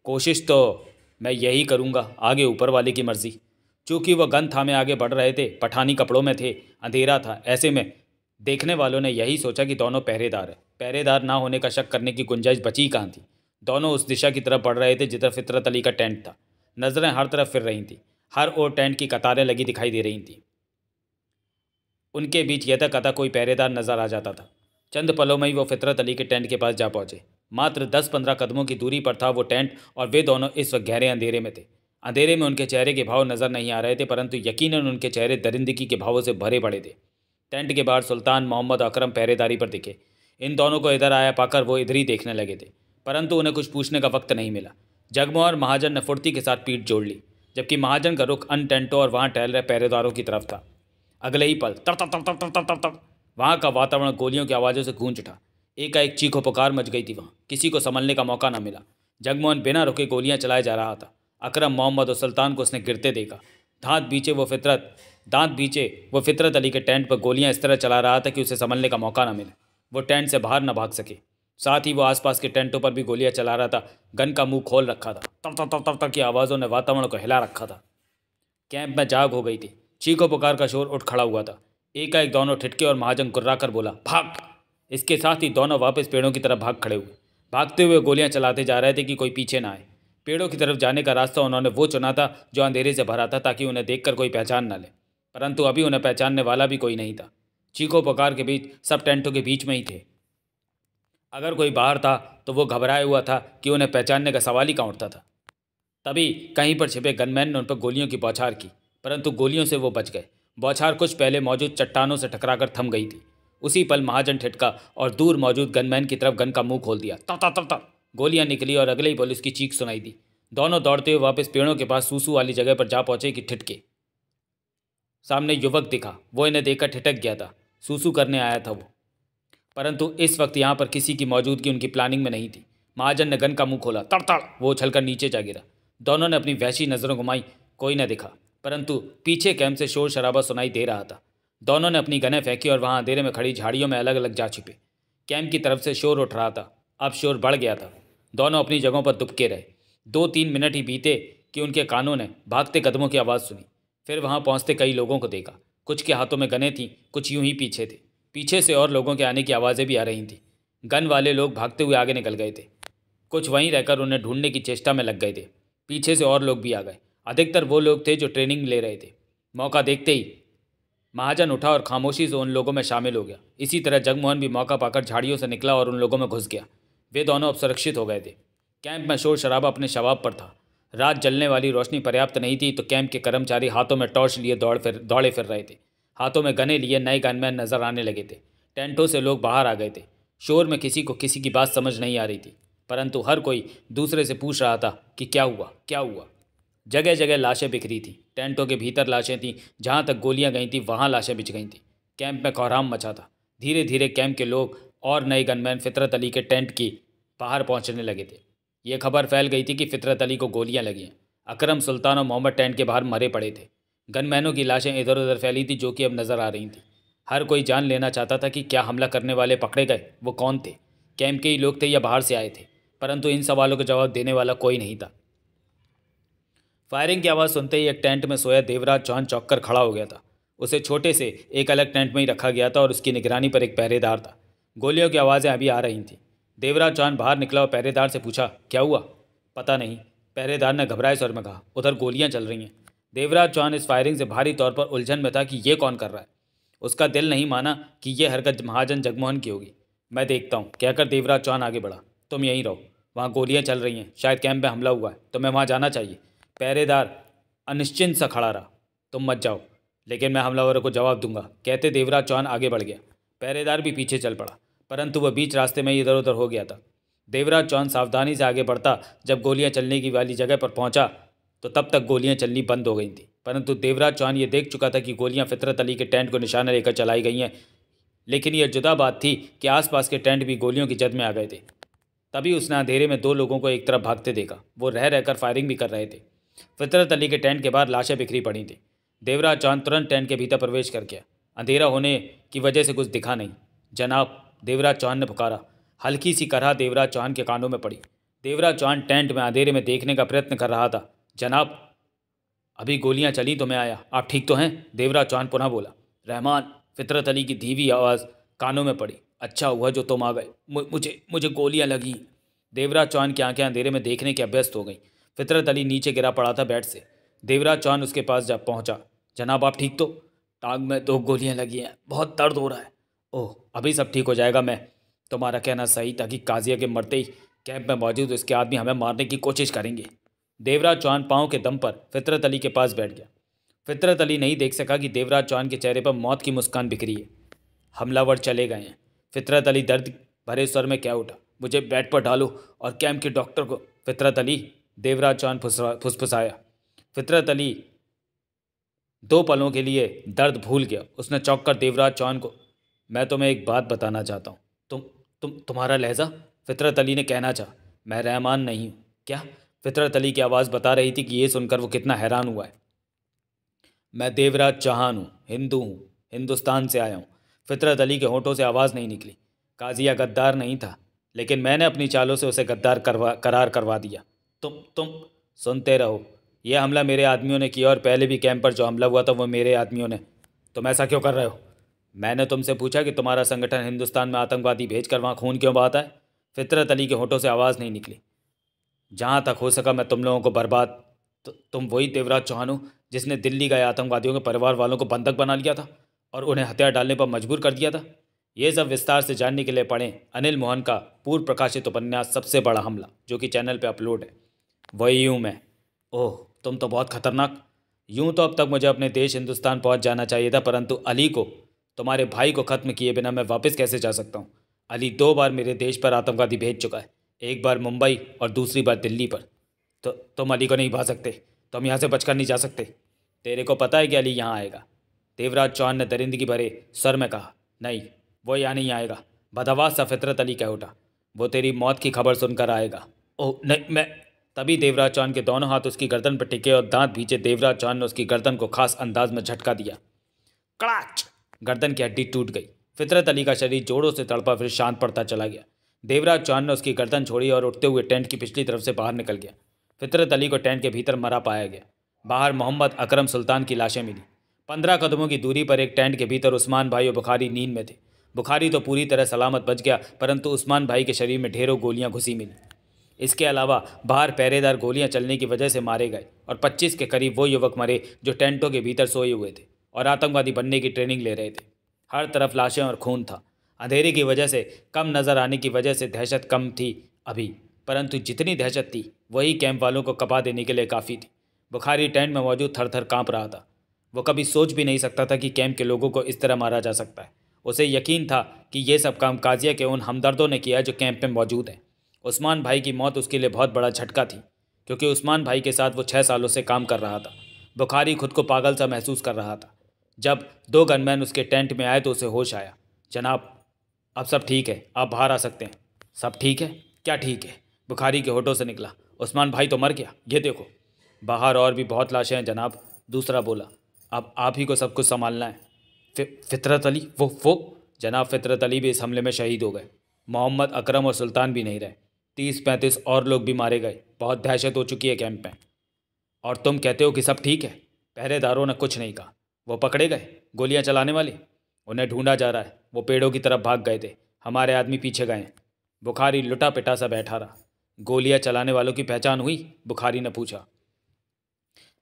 कोशिश तो मैं यही करूंगा, आगे ऊपर वाले की मर्जी। चूंकि वह गन थामे आगे बढ़ रहे थे, पठानी कपड़ों में थे, अंधेरा था, ऐसे में देखने वालों ने यही सोचा कि दोनों पहरेदार हैं। पहरेदार ना होने का शक करने की गुंजाइश बची कहाँ थी। दोनों उस दिशा की तरफ बढ़ रहे थे जिधर फितरत अली का टेंट था। नजरें हर तरफ फिर रही थी। हर ओर टेंट की कतारें लगी दिखाई दे रही थी। उनके बीच यदा कदा कोई पहरेदार नजर आ जाता था। चंद पलों में ही वो फितरत अली के टेंट के पास जा पहुंचे। मात्र 10-15 कदमों की दूरी पर था वो टेंट और वे दोनों इस वक्त गहरे अंधेरे में थे। अंधेरे में उनके चेहरे के भाव नजर नहीं आ रहे थे, परंतु यकीनन उनके चेहरे दरिंदगी के भावों से भरे पड़े थे। टेंट के बाहर सुल्तान मोहम्मद अकरम पहरेदारी पर दिखे। इन दोनों को इधर आया पाकर वो इधर ही देखने लगे थे, परंतु उन्हें कुछ पूछने का वक्त नहीं मिला। जगमोहन और महाजन ने फुर्ती के साथ पीठ जोड़ ली, जबकि महाजन का रुख अन टेंटों और वहाँ टहल रहे पहरेदारों की तरफ था। अगले ही पल तर तर तर तर तर तर तर तर वहाँ का वातावरण गोलियों की आवाज़ों से गूंज उठा। एकाएक चीखों पुकार मच गई थी। वहाँ किसी को संभलने का मौका न मिला। जगमोहन बिना रुके गोलियां चलाए जा रहा था। अकरम मोहम्मद और सुल्तान को उसने गिरते देखा। दांत बीचे वो फितरत अली के टेंट पर गोलियां इस तरह चला रहा था कि उसे संभलने का मौका न मिले, वो टेंट से बाहर न भाग सके। साथ ही वो आसपास के टेंटों पर भी गोलियां चला रहा था। गन का मुंह खोल रखा था। तर तर तर तर तर की आवाज़ों ने वातावरण को हिला रखा था। कैंप में जाग हो गई थी। चीखों पुकार का शोर उठ खड़ा हुआ था। एकाएक दोनों ठिठके और महाजन गुर्राकर बोला, भाग। इसके साथ ही दोनों वापस पेड़ों की तरफ भाग खड़े हुए। भागते हुए गोलियां चलाते जा रहे थे कि कोई पीछे ना आए। पेड़ों की तरफ जाने का रास्ता उन्होंने वो चुना था जो अंधेरे से भरा था, ताकि उन्हें देखकर कोई पहचान न ले, परंतु अभी उन्हें पहचानने वाला भी कोई नहीं था। चीखों पुकार के बीच सब टेंटों के बीच में ही थे। अगर कोई बाहर था तो वो घबराया हुआ था कि उन्हें पहचानने का सवाल ही कहाँ उठता था। तभी कहीं पर छिपे गनमैन ने उन पर गोलियों की बौछार की, परंतु गोलियों से वो बच गए। बौछार कुछ पहले मौजूद चट्टानों से टकराकर थम गई थी। उसी पल महाजन ठिठका और दूर मौजूद गनमैन की तरफ गन का मुंह खोल दिया। ता ता ता ता गोलियां निकली और अगले ही पल उसकी चीख सुनाई दी। दोनों दौड़ते हुए वापस पेड़ों के पास सूसू वाली जगह पर जा पहुंचे कि ठिठके। सामने युवक दिखा। वो इन्हें देखकर ठिठक गया था। सूसू करने आया था वो, परंतु इस वक्त यहाँ पर किसी की मौजूदगी उनकी प्लानिंग में नहीं थी। महाजन ने गन का मुंह खोला। तड़तड़ वो उछलकर नीचे जा गिरा। दोनों ने अपनी वहशी नज़रों घुमाई, कोई न दिखा, परंतु पीछे कैंप से शोर शराबा सुनाई दे रहा था। दोनों ने अपनी गनें फेंकी और वहाँ अंधेरे में खड़ी झाड़ियों में अलग अलग जा छिपे। कैंप की तरफ से शोर उठ रहा था। अब शोर बढ़ गया था। दोनों अपनी जगहों पर दुबके रहे। 2-3 मिनट ही बीते कि उनके कानों ने भागते कदमों की आवाज़ सुनी। फिर वहाँ पहुँचते कई लोगों को देखा। कुछ के हाथों में गनें थीं, कुछ यूं ही पीछे थे। पीछे से और लोगों के आने की आवाज़ें भी आ रही थीं। गन वाले लोग भागते हुए आगे निकल गए थे। कुछ वहीं रहकर उन्हें ढूंढने की चेष्टा में लग गए थे। पीछे से और लोग भी आ गए। अधिकतर वो लोग थे जो ट्रेनिंग ले रहे थे। मौका देखते ही महाजन उठा और खामोशी से उन लोगों में शामिल हो गया। इसी तरह जगमोहन भी मौका पाकर झाड़ियों से निकला और उन लोगों में घुस गया। वे दोनों अब सुरक्षित हो गए थे। कैंप में शोर शराबा अपने शबाब पर था। रात जलने वाली रोशनी पर्याप्त नहीं थी तो कैंप के कर्मचारी हाथों में टॉर्च लिए दौड़े फिर रहे थे। हाथों में गने लिए नए गनमैन नजर आने लगे थे। टेंटों से लोग बाहर आ गए थे। शोर में किसी को किसी की बात समझ नहीं आ रही थी, परंतु हर कोई दूसरे से पूछ रहा था कि क्या हुआ, क्या हुआ। जगह जगह लाशें बिखरी थीं। टेंटों के भीतर लाशें थीं। जहाँ तक गोलियां गई थीं वहाँ लाशें बिछ गई थीं। कैंप में कोहराम मचा था। धीरे धीरे कैंप के लोग और नए गनमैन फितरत अली के टेंट की बाहर पहुँचने लगे थे। ये खबर फैल गई थी कि फितरत अली को गोलियां लगी हैं। अकरम सुल्तान और मोहम्मद टेंट के बाहर मरे पड़े थे। गनमैनों की लाशें इधर उधर फैली थी, जो कि अब नज़र आ रही थी। हर कोई जान लेना चाहता था कि क्या हमला करने वाले पकड़े गए, वो कौन थे, कैंप के ही लोग थे या बाहर से आए थे, परंतु इन सवालों का जवाब देने वाला कोई नहीं था। फायरिंग की आवाज़ सुनते ही एक टेंट में सोया देवराज चौहान चौंक कर खड़ा हो गया था। उसे छोटे से एक अलग टेंट में ही रखा गया था और उसकी निगरानी पर एक पहरेदार था। गोलियों की आवाज़ें अभी आ रही थीं। देवराज चौहान बाहर निकला और पहरेदार से पूछा, क्या हुआ? पता नहीं, पहरेदार ने घबराए स्वर में कहा। उधर गोलियां चल रही हैं। देवराज चौहान इस फायरिंग से भारी तौर पर उलझन में था कि ये कौन कर रहा है। उसका दिल नहीं माना कि यह हरकत महाजन जगमोहन की होगी। मैं देखता हूँ, कहकर देवराज चौहान आगे बढ़ा। तुम यहीं रहो, वहाँ गोलियां चल रही हैं, शायद कैंप में हमला हुआ है, तुम्हें वहाँ जाना चाहिए। पहरेदार अनिश्चिंत सा खड़ा रहा। तुम मत जाओ, लेकिन मैं हमलावरों को जवाब दूंगा, कहते देवराज चौहान आगे बढ़ गया। पहरेदार भी पीछे चल पड़ा, परंतु वह बीच रास्ते में इधर उधर हो गया था। देवराज चौहान सावधानी से आगे बढ़ता, जब गोलियां चलने की वाली जगह पर पहुंचा तो तब तक गोलियां चलनी बंद हो गई थी। परंतु देवराज चौहान ये देख चुका था कि गोलियां फितरत अली के टेंट को निशाना लेकर चलाई गई हैं, लेकिन यह जुदा बात थी कि आसपास के टेंट भी गोलियों की जद में आ गए थे। तभी उसने अंधेरे में दो लोगों को एक तरफ भागते देखा। वो रह रहकर फायरिंग भी कर रहे थे। फितरत अली के टेंट के बाहर लाशें बिखरी पड़ी थी। देवराज चौहान तुरंत टेंट के भीतर प्रवेश कर गया। अंधेरा होने की वजह से कुछ दिखा नहीं। जनाब, देवराज चौहान ने पुकारा। हल्की सी करहा देवराज चौहान के कानों में पड़ी। देवराज चौहान टेंट में अंधेरे में देखने का प्रयत्न कर रहा था। जनाब, अभी गोलियां चली तो मैं आया, आप ठीक तो हैं? देवराज चौहान पुनः बोला। रहमान, फितरत अली की धीमी आवाज़ कानों में पड़ी। अच्छा हुआ जो तुम आ गए, मुझे मुझे गोलियां लगी। देवराज चौहान की आंखें अंधेरे में देखने की अभ्यस्त हो गई। फितरत अली नीचे गिरा पड़ा था बेड से। देवराज चौहान उसके पास जा पहुंचा। जनाब, आप ठीक तो? टांग में 2 गोलियां लगी हैं, बहुत दर्द हो रहा है। ओह, अभी सब ठीक हो जाएगा। मैं तुम्हारा कहना सही था कि काजिया के मरते ही कैंप में मौजूद उसके आदमी हमें मारने की कोशिश करेंगे। देवराज चौहान पाँव के दम पर फितरत अली के पास बैठ गया। फितरत अली नहीं देख सका कि देवराज चौहान के चेहरे पर मौत की मुस्कान बिखरी है। हमलावर चले गए हैं। फितरत अली दर्द भरे स्वर में कह उठा। मुझे बेड पर डालो और कैंप के डॉक्टर को। फितरत अली, देवराज चौहान फुसफुसाया। फितरत अली 2 पलों के लिए दर्द भूल गया। उसने चौंक कर देवराज चौहान को, मैं तुम्हें एक बात बताना चाहता हूँ। तुम्हारा लहजा? फितरत अली ने कहना चाहा। मैं रहमान नहीं हूँ। क्या? फितरत अली की आवाज़ बता रही थी कि ये सुनकर वो कितना हैरान हुआ है। मैं देवराज चौहान हूँ, हिंदू हूँ, हिंदुस्तान से आया हूँ। फितरत अली के होठों से आवाज़ नहीं निकली। काजिया गद्दार नहीं था, लेकिन मैंने अपनी चालों से उसे गद्दार करार करवा दिया। तुम सुनते रहो। यह हमला मेरे आदमियों ने किया और पहले भी कैंप पर जो हमला हुआ था वो मेरे आदमियों ने। तुम ऐसा क्यों कर रहे हो? मैंने तुमसे पूछा कि तुम्हारा संगठन हिंदुस्तान में आतंकवादी भेजकर वहाँ खून क्यों बहाता है? फितरत अली के होठों से आवाज़ नहीं निकली। जहाँ तक हो सका मैं तुम लोगों को बर्बाद। तुम वही देवराज चौहान हो जिसने दिल्ली गए आतंकवादियों के परिवार वालों को बंधक बना लिया था और उन्हें हथियार डालने पर मजबूर कर दिया था। ये सब विस्तार से जानने के लिए पढ़ें अनिल मोहन का पूर्व प्रकाशित उपन्यास सबसे बड़ा हमला, जो कि चैनल पे अपलोड है। वही हूँ मैं। ओह, तुम तो बहुत खतरनाक। यूं तो अब तक मुझे अपने देश हिंदुस्तान पहुंच जाना चाहिए था, परंतु अली को, तुम्हारे भाई को ख़त्म किए बिना मैं वापस कैसे जा सकता हूं? अली 2 बार मेरे देश पर आतंकवादी भेज चुका है, एक बार मुंबई और दूसरी बार दिल्ली पर। तो तुम अली को नहीं भा सकते, तुम यहाँ से बचकर नहीं जा सकते। तेरे को पता है कि अली यहाँ आएगा? देवराज चौहान ने दरिंदगी भरे स्वर में कहा। नहीं, वो यहाँ नहीं आएगा, बदहवास सा फितरत अली कह उठा। वो तेरी मौत की खबर सुनकर आएगा। ओह नहीं, मैं। तभी देवराज चौहान के दोनों हाथ उसकी गर्दन पर टिके और दांत भींचे देवराज चौहान ने उसकी गर्दन को खास अंदाज में झटका दिया। कड़ाच! गर्दन की हड्डी टूट गई। फितरत अली का शरीर जोरों से तड़पा, फिर शांत पड़ता चला गया। देवराज चौहान ने उसकी गर्दन छोड़ी और उठते हुए टेंट की पिछली तरफ से बाहर निकल गया। फितरत अली को टेंट के भीतर मरा पाया गया। बाहर मोहम्मद अकरम सुल्तान की लाशें मिली। 15 कदमों की दूरी पर एक टेंट के भीतर उस्मान भाई और बुखारी नींद में थे। बुखारी तो पूरी तरह सलामत बच गया, परंतु उस्मान भाई के शरीर में ढेरों गोलियां घुसी मिली। इसके अलावा बाहर पहरेदार गोलियां चलने की वजह से मारे गए और 25 के करीब वो युवक मरे जो टेंटों के भीतर सोए हुए थे और आतंकवादी बनने की ट्रेनिंग ले रहे थे। हर तरफ लाशें और खून था। अंधेरे की वजह से कम नज़र आने की वजह से दहशत कम थी अभी, परंतु जितनी दहशत थी वही कैंप वालों को कपा देने के लिए काफ़ी थी। बुखारी टेंट में मौजूद थर थर काँप रहा था। वो कभी सोच भी नहीं सकता था कि कैंप के लोगों को इस तरह मारा जा सकता है। उसे यकीन था कि ये सब काम काजिया के उन हमदर्दों ने किया जो कैंप में मौजूद हैं। उस्मान भाई की मौत उसके लिए बहुत बड़ा झटका थी, क्योंकि उस्मान भाई के साथ वो 6 सालों से काम कर रहा था। बुखारी खुद को पागल सा महसूस कर रहा था। जब 2 गनमैन उसके टेंट में आए तो उसे होश आया। जनाब, अब सब ठीक है, आप बाहर आ सकते हैं। सब ठीक है? क्या ठीक है? बुखारी के होठों से निकला। उस्मान भाई तो मर गया, ये देखो। बाहर और भी बहुत लाशें हैं जनाब, दूसरा बोला। अब आप ही को सब कुछ संभालना है। फितरत अली, वो जनाब, फितरत अली भी इस हमले में शहीद हो गए। मोहम्मद अकरम और सुल्तान भी नहीं रहे। 30-35 और लोग भी मारे गए। बहुत दहशत हो चुकी है कैंप में। और तुम कहते हो कि सब ठीक है? पहरेदारों ने कुछ नहीं कहा। वो पकड़े गए गोलियां चलाने वाले? उन्हें ढूंढा जा रहा है। वो पेड़ों की तरफ भाग गए थे। हमारे आदमी पीछे गए। बुखारी लुटा पिटा सा बैठा रहा। गोलियां चलाने वालों की पहचान हुई? बुखारी ने पूछा।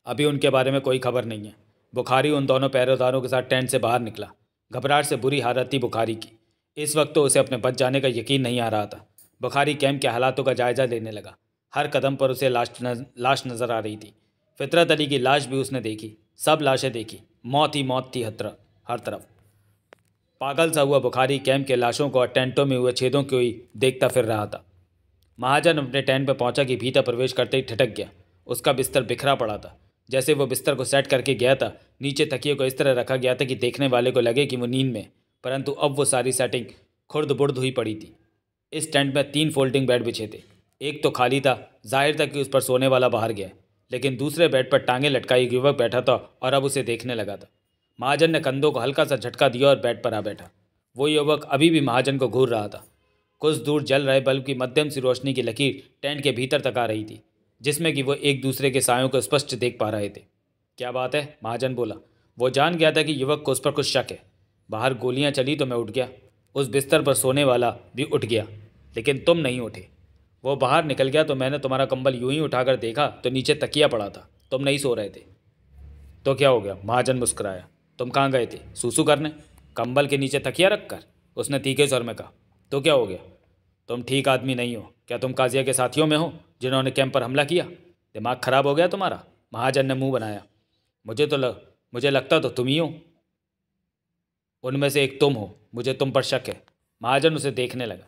अभी उनके बारे में कोई खबर नहीं है। बुखारी उन दोनों पहरेदारों के साथ टेंट से बाहर निकला। घबराहट से बुरी हालत थी बुखारी की। इस वक्त तो उसे अपने बच जाने का यकीन नहीं आ रहा था। बुखारी कैंप के हालातों का जायजा लेने लगा। हर कदम पर उसे लाश नजर आ रही थी। फितरत अली की लाश भी उसने देखी। सब लाशें देखी। मौत ही मौत थी हर तरफ। पागल सा हुआ बुखारी कैंप के लाशों को और टेंटों में हुए छेदों को ही देखता फिर रहा था। महाजन अपने टेंट में पहुंचा कि भीतर प्रवेश करते ही ठिठक गया। उसका बिस्तर बिखरा पड़ा था। जैसे वो बिस्तर को सेट करके गया था, नीचे तकिए को इस तरह रखा गया था कि देखने वाले को लगे कि वो नींद में, परंतु अब वो सारी सेटिंग खुर्द बुर्द हुई पड़ी थी। इस टेंट में 3 फोल्डिंग बेड बिछे थे। एक तो खाली था, जाहिर था कि उस पर सोने वाला बाहर गया, लेकिन दूसरे बेड पर टांगे लटकाई एक युवक बैठा था और अब उसे देखने लगा था। महाजन ने कंधों को हल्का सा झटका दिया और बेड पर आ बैठा। वो युवक अभी भी महाजन को घूर रहा था। कुछ दूर जल रहे बल्ब की मध्यम सी रोशनी की लकीर टेंट के भीतर तक आ रही थी, जिसमें कि वो एक दूसरे के सायों को स्पष्ट देख पा रहे थे। क्या बात है? महाजन बोला। वो जान गया था कि युवक को उस पर कुछ शक है। बाहर गोलियां चली तो मैं उठ गया। उस बिस्तर पर सोने वाला भी उठ गया, लेकिन तुम नहीं उठे। वो बाहर निकल गया तो मैंने तुम्हारा कंबल यूं ही उठाकर देखा तो नीचे तकिया पड़ा था। तुम नहीं सो रहे थे। तो क्या हो गया? महाजन मुस्कुराया। तुम कहाँ गए थे? सूसू करने? कंबल के नीचे तकिया रखकर? उसने तीखे स्वर में कहा। तो क्या हो गया? तुम ठीक आदमी नहीं हो। क्या तुम काजिया के साथियों में हो जिन्होंने कैंप पर हमला किया? दिमाग खराब हो गया तुम्हारा? महाजन ने मुंह बनाया। मुझे लगता तो तुम ही हो। उनमें से एक तुम हो। मुझे तुम पर शक है। महाजन उसे देखने लगा।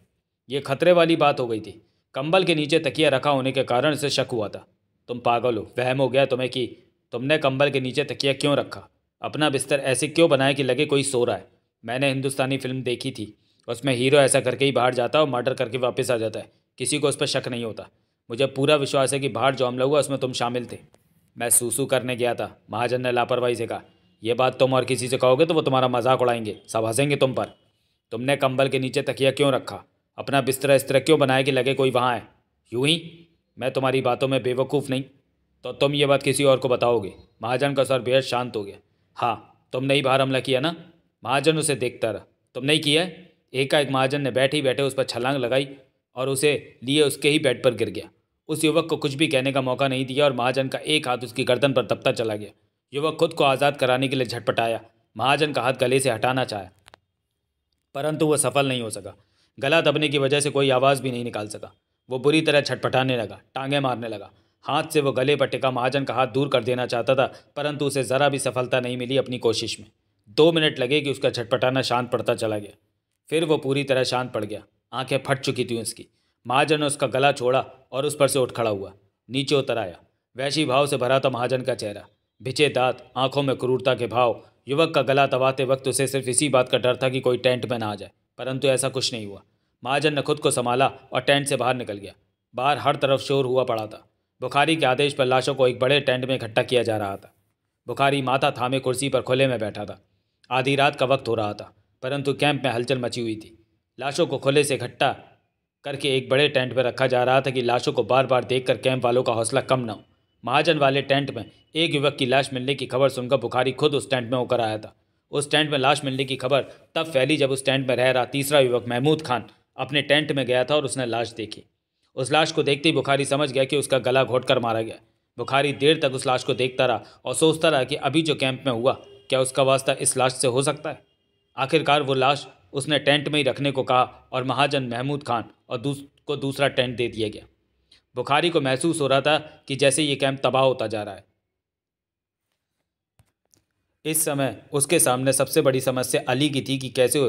ये खतरे वाली बात हो गई थी। कंबल के नीचे तकिया रखा होने के कारण इसे शक हुआ था। तुम पागल हो। वहम हो गया तुम्हें कि तुमने कंबल के नीचे तकिया क्यों रखा? अपना बिस्तर ऐसे क्यों बनाया कि लगे कोई सो रहा है? मैंने हिंदुस्तानी फिल्म देखी थी, उसमें हीरो ऐसा करके ही बाहर जाता है और मर्डर करके वापस आ जाता है। किसी को उस पर शक नहीं होता। मुझे पूरा विश्वास है कि बाहर जो हमला हुआ उसमें तुम शामिल थे। मैं सूसू करने गया था। महाजन ने लापरवाही से कहा। यह बात तुम और किसी से कहोगे तो वो तुम्हारा मजाक उड़ाएंगे, सब हंसेंगे तुम पर। तुमने कंबल के नीचे तकिया क्यों रखा? अपना बिस्तर इस तरह क्यों बनाया कि लगे कोई वहाँ है? यूं ही? मैं तुम्हारी बातों में बेवकूफ़ नहीं। तो तुम ये बात किसी और को बताओगे? महाजन का स्वर बेहद शांत हो गया। हाँ, तुमने ही बाहर हमला किया ना? महाजन उसे देखता रहा। तुमने ही किया है? एकाएक महाजन ने बैठे ही बैठे उस पर छलांग लगाई और उसे लिए उसके ही बेड पर गिर गया। उस युवक को कुछ भी कहने का मौका नहीं दिया और महाजन का एक हाथ उसकी गर्दन पर दबता चला गया। युवक खुद को आज़ाद कराने के लिए झटपटाया। महाजन का हाथ गले से हटाना चाहा, परंतु वह सफल नहीं हो सका। गला दबने की वजह से कोई आवाज़ भी नहीं निकाल सका। वो बुरी तरह छटपटाने लगा, टांगे मारने लगा। हाथ से वो गले पर टिका महाजन का हाथ दूर कर देना चाहता था, परंतु उसे ज़रा भी सफलता नहीं मिली अपनी कोशिश में। 2 मिनट लगे कि उसका छटपटाना शांत पड़ता चला गया। फिर वो पूरी तरह शांत पड़ गया। आंखें फट चुकी थी उसकी। महाजन ने उसका गला छोड़ा और उस पर से उठ खड़ा हुआ। नीचे उतर आया। वैशी भाव से भरा था महाजन का चेहरा। भिचे दांत, आंखों में क्रूरता के भाव। युवक का गला दबाते वक्त उसे सिर्फ इसी बात का डर था कि कोई टेंट में ना आ जाए, परंतु ऐसा कुछ नहीं हुआ। महाजन ने खुद को संभाला और टेंट से बाहर निकल गया। बाहर हर तरफ शोर हुआ पड़ा था। बुखारी के आदेश पर लाशों को एक बड़े टेंट में इकट्ठा किया जा रहा था। बुखारी माथा थामे कुर्सी पर खुले में बैठा था। आधी रात का वक्त हो रहा था, परंतु कैंप में हलचल मची हुई थी। लाशों को खुले से इकट्ठा करके एक बड़े टेंट में रखा जा रहा था कि लाशों को बार बार देखकर कैंप वालों का हौसला कम न हो। महाजन वाले टेंट में एक युवक की लाश मिलने की खबर सुनकर बुखारी खुद उस टेंट में होकर आया था। उस टेंट में लाश मिलने की खबर तब फैली जब उस टेंट में रह रहा तीसरा युवक महमूद खान अपने टेंट में गया था और उसने लाश देखी। उस लाश को देखते ही बुखारी समझ गया कि उसका गला घोंटकर मारा गया। बुखारी देर तक उस लाश को देखता रहा और सोचता रहा कि अभी जो कैंप में हुआ, क्या उसका वास्ता इस लाश से हो सकता है? आखिरकार वो लाश उसने टेंट में ही रखने को कहा और महाजन, महमूद खान और को दूसरा टेंट दे दिया गया। बुखारी को महसूस हो रहा था कि जैसे ये कैंप तबाह होता जा रहा है। इस समय उसके सामने सबसे बड़ी समस्या अली की थी कि कैसे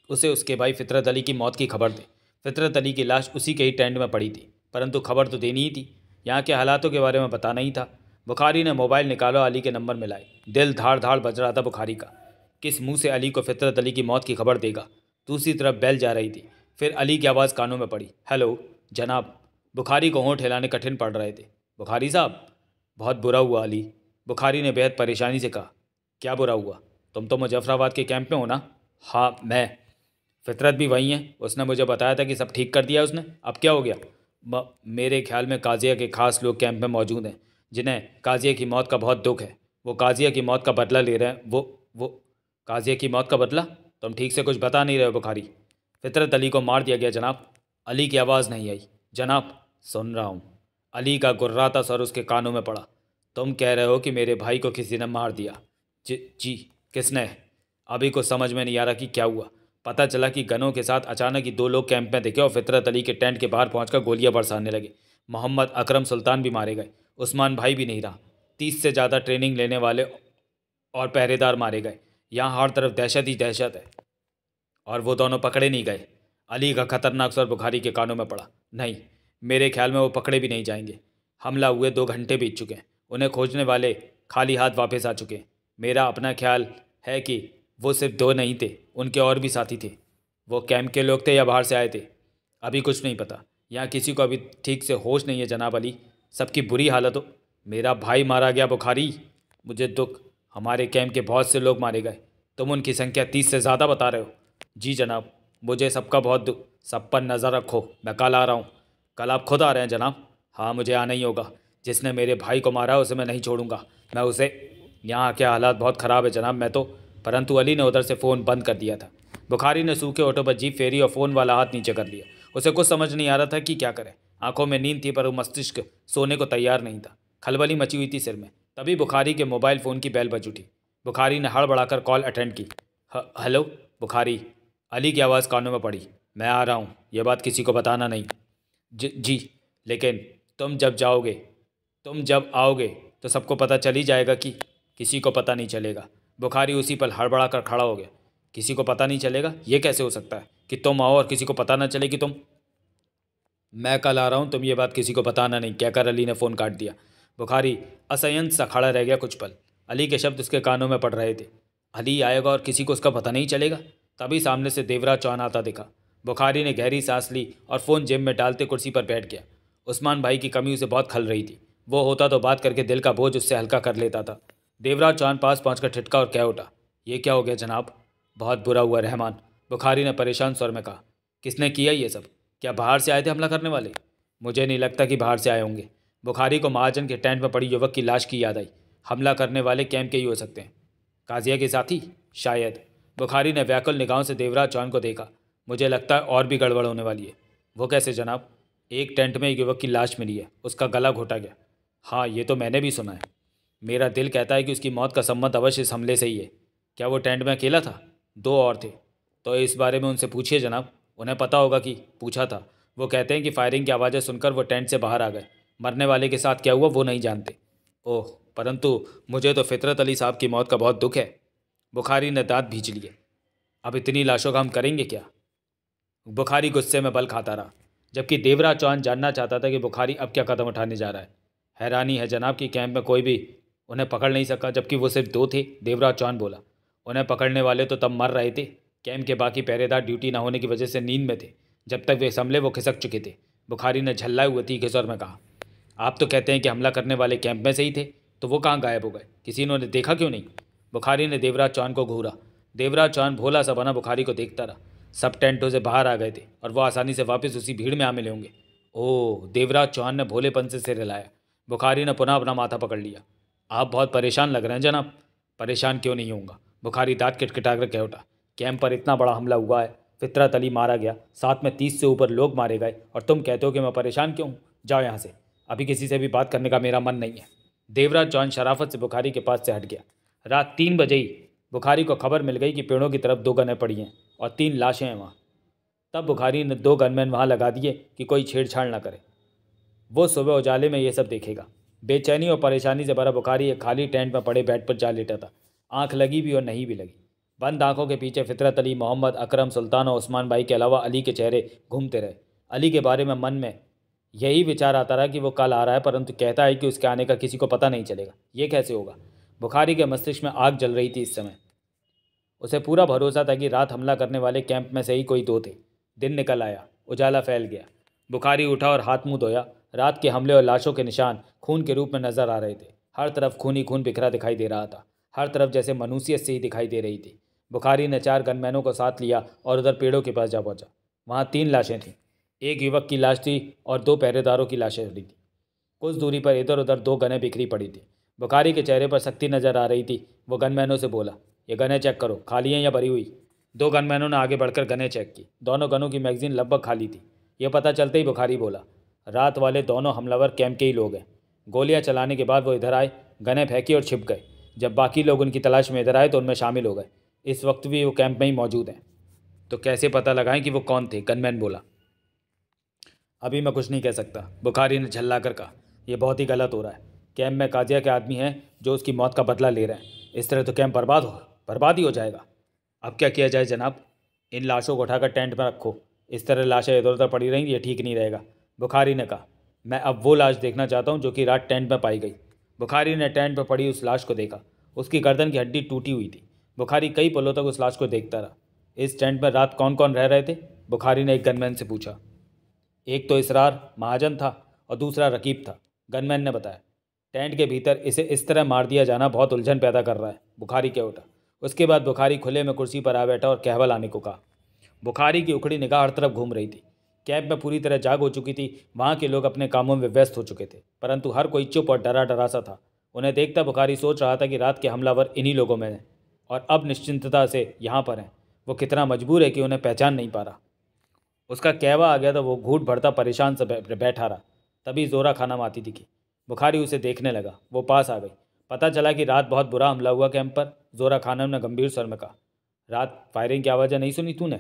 उसे उसके भाई फितरत अली की मौत की खबर दे। फितरत अली की लाश उसी के ही टेंट में पड़ी थी, परंतु खबर तो देनी ही थी। यहाँ के हालातों के बारे में बताना ही था। बुखारी ने मोबाइल निकाला, अली के नंबर मिलाए। दिल धाड़ धाड़ बज रहा था बुखारी का। किस मुंह से अली को फितरत अली की मौत की खबर देगा? दूसरी तरफ बेल जा रही थी। फिर अली की आवाज़ कानों में पड़ी। हेलो जनाब। बुखारी को होंठ हिलाने कठिन पड़ रहे थे। बुखारी साहब, बहुत बुरा हुआ अली। बुखारी ने बेहद परेशानी से कहा। क्या बुरा हुआ? तुम तो मुजफ्फराबाद के कैंप में हो ना? हाँ मैं। फितरत भी वही है। उसने मुझे बताया था कि सब ठीक कर दिया उसने। अब क्या हो गया? मेरे ख्याल में काजिया के खास लोग कैंप में मौजूद हैं जिन्हें काजिया की मौत का बहुत दुख है। वो काजिया की मौत का बदला ले रहे हैं। वो काजिया की मौत का बदला? तुम ठीक से कुछ बता नहीं रहे हो बुखारी। फितरत अली को मार दिया गया जनाब। अली की आवाज़ नहीं आई। जनाब सुन रहा हूँ। अली का गुर्राता सर उसके कानों में पड़ा। तुम कह रहे हो कि मेरे भाई को किसी ने मार दिया? जी किसने? अभी कुछ समझ में नहीं आ रहा कि क्या हुआ। पता चला कि गनों के साथ अचानक ही दो लोग कैंप में दिखे और फितरत अली के टेंट के बाहर पहुंचकर गोलियां बरसाने लगे। मोहम्मद अकरम सुल्तान भी मारे गए। उस्मान भाई भी नहीं रहा। 30 से ज़्यादा ट्रेनिंग लेने वाले और पहरेदार मारे गए। यहाँ हर तरफ दहशत ही दहशत है। और वो दोनों पकड़े नहीं गए। अली का खतरनाक स्वर बुखारी के कानों में पड़ा। नहीं, मेरे ख्याल में वो पकड़े भी नहीं जाएंगे। हमला हुए 2 घंटे बीत चुके हैं। उन्हें खोजने वाले खाली हाथ वापस आ चुके हैं। मेरा अपना ख्याल है कि वो सिर्फ 2 नहीं थे, उनके और भी साथी थे। वो कैंप के लोग थे या बाहर से आए थे? अभी कुछ नहीं पता। यहाँ किसी को अभी ठीक से होश नहीं है जनाब अली। सबकी बुरी हालत हो। मेरा भाई मारा गया बुखारी। मुझे दुख। हमारे कैंप के बहुत से लोग मारे गए। तुम उनकी संख्या 30 से ज़्यादा बता रहे हो? जी जनाब, मुझे सबका बहुत दुख। सब पर नज़र रखो, मैं कल आ रहा हूँ। कल आप खुद आ रहे हैं जनाब? हाँ, मुझे आना ही होगा। जिसने मेरे भाई को मारा उसे मैं नहीं छोड़ूंगा। मैं उसे यहाँ के हालात बहुत ख़राब है जनाब, मैं तो। परंतु अली ने उधर से फ़ोन बंद कर दिया था। बुखारी ने सूखे ऑटो पर जीप फेरी और फ़ोन वाला हाथ नीचे कर लिया। उसे कुछ समझ नहीं आ रहा था कि क्या करे। आंखों में नींद थी पर वो मस्तिष्क सोने को तैयार नहीं था। खलबली मची हुई थी सिर में। तभी बुखारी के मोबाइल फ़ोन की बेल बज उठी। बुखारी ने हड़बड़ाकर कॉल अटेंड की। हेलो बुखारी। अली की आवाज़ कानों में पड़ी। मैं आ रहा हूँ, यह बात किसी को बताना नहीं। जी, लेकिन तुम जब आओगे तो सबको पता चल ही जाएगा कि? किसी को पता नहीं चलेगा। बुखारी उसी पर हड़बड़ा कर खड़ा हो गया। किसी को पता नहीं चलेगा? ये कैसे हो सकता है कि तुम आओ और किसी को पता ना चले कि तुम? मैं कल आ रहा हूँ, तुम ये बात किसी को बताना नहीं, कहकर अली ने फ़ोन काट दिया। बुखारी असंयत सा खड़ा रह गया कुछ पल। अली के शब्द उसके कानों में पड़ रहे थे। अली आएगा और किसी को उसका पता नहीं चलेगा? तभी सामने से देवराज चौहान आता दिखा। बुखारी ने गहरी सांस ली और फ़ोन जेब में डालते कुर्सी पर बैठ गया। उस्मान भाई की कमी उसे बहुत खल रही थी। वो होता तो बात करके दिल का बोझ उससे हल्का कर लेता था। देवराज चौहान पास पहुंचकर ठिठका और कह उठा, ये क्या हो गया जनाब? बहुत बुरा हुआ रहमान, बुखारी ने परेशान स्वर में कहा। किसने किया ये सब? क्या बाहर से आए थे हमला करने वाले? मुझे नहीं लगता कि बाहर से आए होंगे। बुखारी को महाजन के टेंट में पड़ी युवक की लाश की याद आई। हमला करने वाले कैंप के ही हो सकते हैं। काजिया के साथी? शायद। बुखारी ने व्याकुल निगाहों से देवराज चौहान को देखा। मुझे लगता है और भी गड़बड़ होने वाली है। वो कैसे जनाब? एक टेंट में एक युवक की लाश मिली है, उसका गला घोटा गया। हाँ, ये तो मैंने भी सुना है। मेरा दिल कहता है कि उसकी मौत का संबंध अवश्य इस हमले से ही है। क्या वो टेंट में अकेला था? 2 और थे। तो इस बारे में उनसे पूछिए जनाब, उन्हें पता होगा कि। पूछा था। वो कहते हैं कि फायरिंग की आवाज़ें सुनकर वो टेंट से बाहर आ गए। मरने वाले के साथ क्या हुआ वो नहीं जानते। ओह, परंतु मुझे तो फितरत अली साहब की मौत का बहुत दुख है। बुखारी ने दांत भींच लिए। अब इतनी लाशों का हम करेंगे क्या? बुखारी गुस्से में बल खाता रहा, जबकि देवराज चौहान जानना चाहता था कि बुखारी अब क्या कदम उठाने जा रहा है। हैरानी है जनाब कि कैंप में कोई भी उन्हें पकड़ नहीं सका, जबकि वो सिर्फ 2 थे। देवराज चौहान बोला। उन्हें पकड़ने वाले तो तब मर रहे थे। कैंप के बाकी पहरेदार ड्यूटी ना होने की वजह से नींद में थे। जब तक वे संभले वो खिसक चुके थे। बुखारी ने झल्लाए हुए तीखे स्वर में कहा, आप तो कहते हैं कि हमला करने वाले कैंप में से ही थे, तो वो कहाँ गायब हो गए? किसी ने उन्हें देखा क्यों नहीं? बुखारी ने देवराज चौहान को घूरा। देवराज चौहान भोला सा बना बुखारी को देखता रहा। सब टेंटों से बाहर आ गए थे और वो आसानी से वापस उसी भीड़ में आ मिले होंगे। ओह, देवराज चौहान ने भोलेपन से सिर हिलाया। बुखारी ने पुनः अपना माथा पकड़ लिया। आप बहुत परेशान लग रहे हैं जनाब। परेशान क्यों नहीं होऊंगा? बुखारी दांत किटकिटाकर कह उठा। कैंप पर इतना बड़ा हमला हुआ है, फितरत अली मारा गया, साथ में 30 से ऊपर लोग मारे गए, और तुम कहते हो कि मैं परेशान क्यों हूँ? जाओ यहाँ से। अभी किसी से भी बात करने का मेरा मन नहीं है। देवराज चौहान शराफत से बुखारी के पास से हट गया। रात 3 बजे ही बुखारी को खबर मिल गई कि पेड़ों की तरफ 2 गनें पड़ी हैं और 3 लाशें हैं वहाँ। तब बुखारी ने 2 गनमैन वहाँ लगा दिए कि कोई छेड़छाड़ ना करे। वो सुबह उजाले में ये सब देखेगा। बेचैनी और परेशानी से भरा बुखारी एक खाली टेंट में पड़े बेड पर जा लेटा था। आंख लगी भी और नहीं भी लगी। बंद आंखों के पीछे फितरत अली, मोहम्मद अकरम सुल्तान और उस्मान भाई के अलावा अली के चेहरे घूमते रहे। अली के बारे में मन में यही विचार आता रहा कि वो कल आ रहा है, परंतु कहता है कि उसके आने का किसी को पता नहीं चलेगा। ये कैसे होगा? बुखारी के मस्तिष्क में आग जल रही थी इस समय। उसे पूरा भरोसा था कि रात हमला करने वाले कैंप में से ही कोई 2 थे। दिन निकल आया, उजाला फैल गया। बुखारी उठा और हाथ मुंह धोया। रात के हमले और लाशों के निशान खून के रूप में नजर आ रहे थे। हर तरफ खून ही खून बिखरा दिखाई दे रहा था। हर तरफ जैसे मनुष्य से ही दिखाई दे रही थी। बुखारी ने 4 गनमैनों को साथ लिया और उधर पेड़ों के पास जा पहुंचा। वहाँ 3 लाशें थीं। एक युवक की लाश थी और 2 पहरेदारों की लाशें पड़ी थी। कुछ दूरी पर इधर उधर 2 गनें बिखरी पड़ी थी। बुखारी के चेहरे पर सख्ती नजर आ रही थी। वो गनमैनों से बोला, ये गनें चेक करो, खाली हैं या भरी हुई? दो गनमैनों ने आगे बढ़कर गनें चेक की। दोनों गनों की मैगजीन लगभग खाली थी। यह पता चलते ही बुखारी बोला, रात वाले दोनों हमलावर कैंप के ही लोग हैं। गोलियां चलाने के बाद वो इधर आए, गनें फेंकी और छिप गए। जब बाकी लोग उनकी तलाश में इधर आए तो उनमें शामिल हो गए। इस वक्त भी वो कैंप में ही मौजूद हैं। तो कैसे पता लगाएं कि वो कौन थे? गनमैन बोला। अभी मैं कुछ नहीं कह सकता, बुखारी ने झल्ला कर कहा। यह बहुत ही गलत हो रहा है। कैंप में काजिया के आदमी हैं जो उसकी मौत का बदला ले रहे हैं। इस तरह तो कैंप बर्बाद ही हो जाएगा। अब क्या किया जाए जनाब? इन लाशों को उठाकर टेंट में रखो। इस तरह लाशें इधर उधर पड़ी रहेंगी, ये ठीक नहीं रहेगा। बुखारी ने कहा, मैं अब वो लाश देखना चाहता हूँ जो कि रात टेंट में पाई गई। बुखारी ने टेंट पर पड़ी उस लाश को देखा। उसकी गर्दन की हड्डी टूटी हुई थी। बुखारी कई पलों तक उस लाश को देखता रहा। इस टेंट में रात कौन कौन रह रहे थे? बुखारी ने एक गनमैन से पूछा। एक तो इसरार महाजन था और दूसरा रकीब था, गनमैन ने बताया। टेंट के भीतर इसे इस तरह मार दिया जाना बहुत उलझन पैदा कर रहा है। बुखारी कह उठा। उसके बाद बुखारी खुले में कुर्सी पर आ बैठा और कहवा लाने को कहा। बुखारी की उखड़ी निगाह हर तरफ घूम रही थी। कैंप में पूरी तरह जाग हो चुकी थी। वहाँ के लोग अपने कामों में व्यस्त हो चुके थे, परंतु हर कोई चुप और डरा डरा सा था। उन्हें देखता बुखारी सोच रहा था कि रात के हमलावर इन्हीं लोगों में हैं और अब निश्चिंतता से यहाँ पर हैं। वो कितना मजबूर है कि उन्हें पहचान नहीं पा रहा। उसका कहवा आ गया तो वो घूट भरता परेशान से बैठा रहा। तभी जोरा खानम आती दिखी। बुखारी उसे देखने लगा। वो पास आ गई। पता चला कि रात बहुत बुरा हमला हुआ कैंप पर। जोरा खानम ने गंभीर स्वर में कहा, रात फायरिंग की आवाज़ें नहीं सुनी तूने?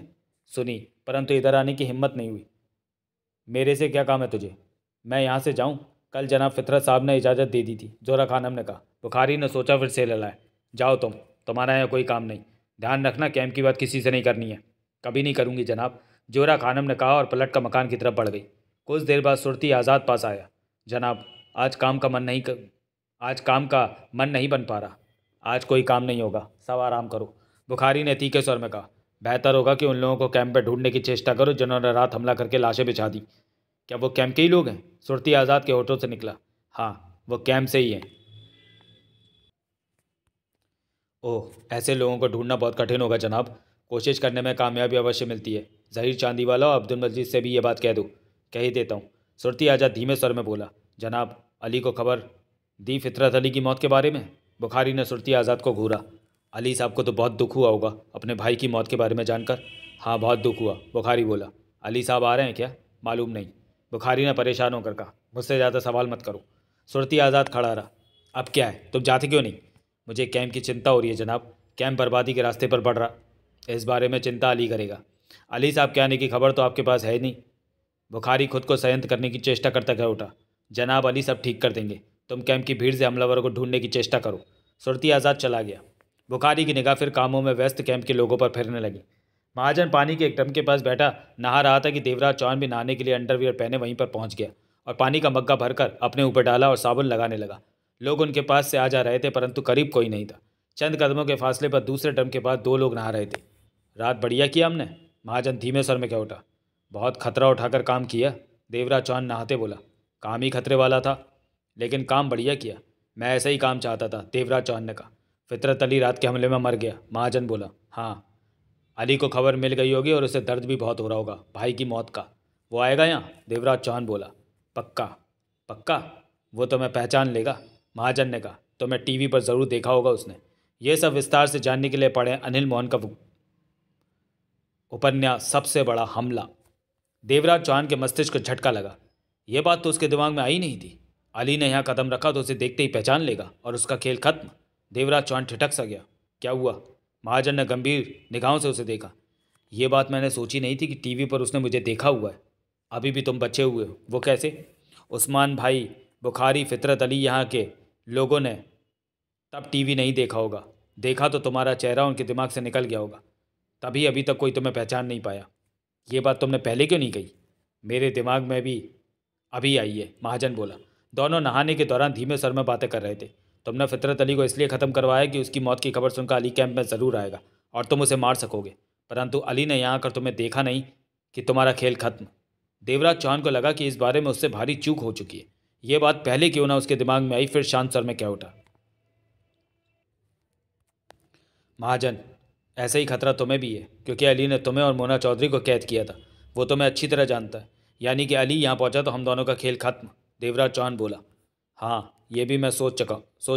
सुनी, परंतु इधर आने की हिम्मत नहीं हुई। मेरे से क्या काम है तुझे? मैं यहाँ से जाऊँ? कल जनाब फितरत साहब ने इजाज़त दे दी थी, जोरा खानम ने कहा। बुखारी ने सोचा, फिर से ललाए। जाओ तुम्हारा यहाँ कोई काम नहीं। ध्यान रखना, कैंप की बात किसी से नहीं करनी है। कभी नहीं करूँगी जनाब, जोरा खानम ने कहा और पलट कर मकान की तरफ बढ़ गई। कुछ देर बाद सुरती आज़ाद पास आया। जनाब, आज काम का मन नहीं बन पा रहा। आज कोई काम नहीं होगा, सब आराम करो, बुखारी ने तीखे स्वर में कहा। बेहतर होगा कि उन लोगों को कैंप में ढूंढने की चेष्टा करो जिन्होंने रात हमला करके लाशें बिछा दी। क्या वो कैंप के ही लोग हैं? सुरती आज़ाद के होठों से निकला। हाँ, वो कैंप से ही हैं। ओह, ऐसे लोगों को ढूंढना बहुत कठिन होगा जनाब। कोशिश करने में कामयाबी अवश्य मिलती है। ज़हीर चांदीवाला और अब्दुल मजीद से भी ये बात कह दो। कह ही देता हूँ, सुरती आज़ाद धीमे स्वर में बोला। जनाब, अली को खबर दी फितरत अली की मौत के बारे में? बुखारी ने सुरती आज़ाद को घूरा। अली साहब को तो बहुत दुख हुआ होगा अपने भाई की मौत के बारे में जानकर। हाँ, बहुत दुख हुआ, बुखारी बोला। अली साहब आ रहे हैं क्या? मालूम नहीं, बुखारी ने परेशान होकर कहा। मुझसे ज़्यादा सवाल मत करो। सुरती आज़ाद खड़ा रहा। अब क्या है, तुम जाते क्यों नहीं? मुझे कैंप की चिंता हो रही है जनाब। कैंप बर्बादी के रास्ते पर बढ़ रहा। इस बारे में चिंता अली करेगा। अली साहब के आने की खबर तो आपके पास है नहीं। बुखारी खुद को संयत करने की चेष्टा करता कह उठा। जनाब, अली सब ठीक कर देंगे। तुम कैंप की भीड़ से हमलावरों को ढूंढने की चेष्टा करो। सुरती आज़ाद चला गया। बुखारी की निगाह फिर कामों में व्यस्त कैंप के लोगों पर फिरने लगी। महाजन पानी के एक ड्रम के पास बैठा नहा रहा था कि देवराज चौहान भी नहाने के लिए अंडरवियर पहने वहीं पर पहुंच गया और पानी का मग्गा भरकर अपने ऊपर डाला और साबुन लगाने लगा। लोग उनके पास से आ जा रहे थे, परंतु करीब कोई नहीं था। चंद कदमों के फासले पर दूसरे ड्रम के पास दो लोग नहा रहे थे। रात बढ़िया किया हमने, महाजन धीमे स्वर में कह उठा। बहुत खतरा उठाकर काम किया, देवराज चौहान नहाते बोला। काम ही खतरे वाला था, लेकिन काम बढ़िया किया। मैं ऐसा ही काम चाहता था, देवराज चौहान ने कहा। फितरत अली रात के हमले में मर गया, महाजन बोला। हाँ, अली को खबर मिल गई होगी और उसे दर्द भी बहुत हो रहा होगा भाई की मौत का। वो आएगा यहाँ, देवराज चौहान बोला। पक्का? पक्का, वो तो मैं पहचान लेगा, महाजन ने कहा। तो मैं टीवी पर ज़रूर देखा होगा उसने। ये सब विस्तार से जानने के लिए पढ़ें अनिल मोहन का उपन्यास सबसे बड़ा हमला। देवराज चौहान के मस्तिष्क को झटका लगा। यह बात तो उसके दिमाग में आई नहीं थी। अली ने यहाँ कदम रखा तो उसे देखते ही पहचान लेगा और उसका खेल खत्म। देवराज चौहान ठिठक सा गया। क्या हुआ? महाजन ने गंभीर निगाहों से उसे देखा। ये बात मैंने सोची नहीं थी कि टीवी पर उसने मुझे देखा हुआ है। अभी भी तुम बचे हुए हो। वो कैसे? उस्मान भाई, बुखारी, फितरत अली, यहाँ के लोगों ने तब टीवी नहीं देखा होगा। देखा तो तुम्हारा चेहरा उनके दिमाग से निकल गया होगा, तभी अभी तक कोई तुम्हें पहचान नहीं पाया। ये बात तुमने पहले क्यों नहीं कही? मेरे दिमाग में भी अभी आई है, महाजन बोला। दोनों नहाने के दौरान धीमे स्वर में बातें कर रहे थे। तुमने फितरत अली को इसलिए ख़त्म करवाया कि उसकी मौत की खबर सुनकर अली कैंप में ज़रूर आएगा और तुम उसे मार सकोगे, परंतु अली ने यहाँ आकर तुम्हें देखा नहीं कि तुम्हारा खेल खत्म। देवराज चौहान को लगा कि इस बारे में उससे भारी चूक हो चुकी है। ये बात पहले क्यों ना उसके दिमाग में आई। फिर शांत स्वर में कह उठा। महाजन, ऐसा ही खतरा तुम्हें भी है, क्योंकि अली ने तुम्हें और मोना चौधरी को कैद किया था। वो तुम्हें अच्छी तरह जानता है। यानी कि अली यहाँ पहुँचा तो हम दोनों का खेल खत्म, देवराज चौहान बोला। हाँ, ये भी मैं सोच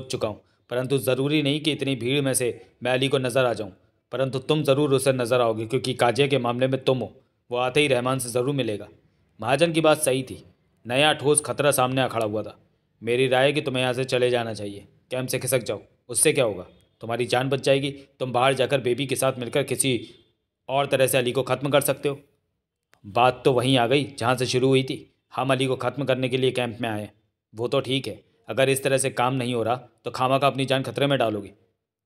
चुका हूँ, परंतु ज़रूरी नहीं कि इतनी भीड़ में से मैं अली को नज़र आ जाऊँ। परंतु तुम ज़रूर उसे नज़र आओगे, क्योंकि काजिया के मामले में तुम हो। वो आते ही रहमान से ज़रूर मिलेगा। महाजन की बात सही थी। नया ठोस खतरा सामने आ खड़ा हुआ था। मेरी राय है कि तुम्हें यहाँ से चले जाना चाहिए। कैंप से खिसक जाओ। उससे क्या होगा? तुम्हारी जान बच जाएगी। तुम बाहर जाकर बेबी के साथ मिलकर किसी और तरह से अली को ख़त्म कर सकते हो। बात तो वहीं आ गई जहाँ से शुरू हुई थी। हम अली को ख़त्म करने के लिए कैंप में आए। वो तो ठीक है, अगर इस तरह से काम नहीं हो रहा तो खामा का अपनी जान खतरे में डालोगे।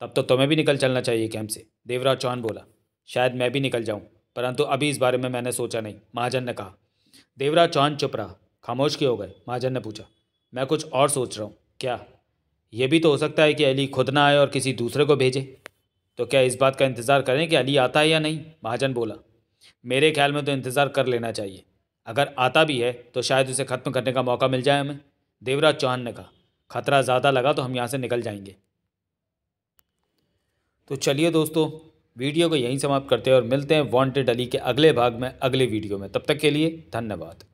तब तो तुम्हें भी निकल चलना चाहिए कैंप से, देवराज चौहान बोला। शायद मैं भी निकल जाऊं, परंतु अभी इस बारे में मैंने सोचा नहीं, महाजन ने कहा। देवराज चौहान चुप रहा। खामोश क्यों हो गए? महाजन ने पूछा। मैं कुछ और सोच रहा हूँ। क्या? यह भी तो हो सकता है कि अली खुद ना आए और किसी दूसरे को भेजे। तो क्या इस बात का इंतज़ार करें कि अली आता है या नहीं? महाजन बोला। मेरे ख्याल में तो इंतज़ार कर लेना चाहिए। अगर आता भी है तो शायद उसे ख़त्म करने का मौका मिल जाए हमें, देवराज चौहान ने कहा। खतरा ज़्यादा लगा तो हम यहाँ से निकल जाएंगे। तो चलिए दोस्तों, वीडियो को यहीं समाप्त करते हैं और मिलते हैं वांटेड अली के अगले भाग में अगले वीडियो में। तब तक के लिए धन्यवाद।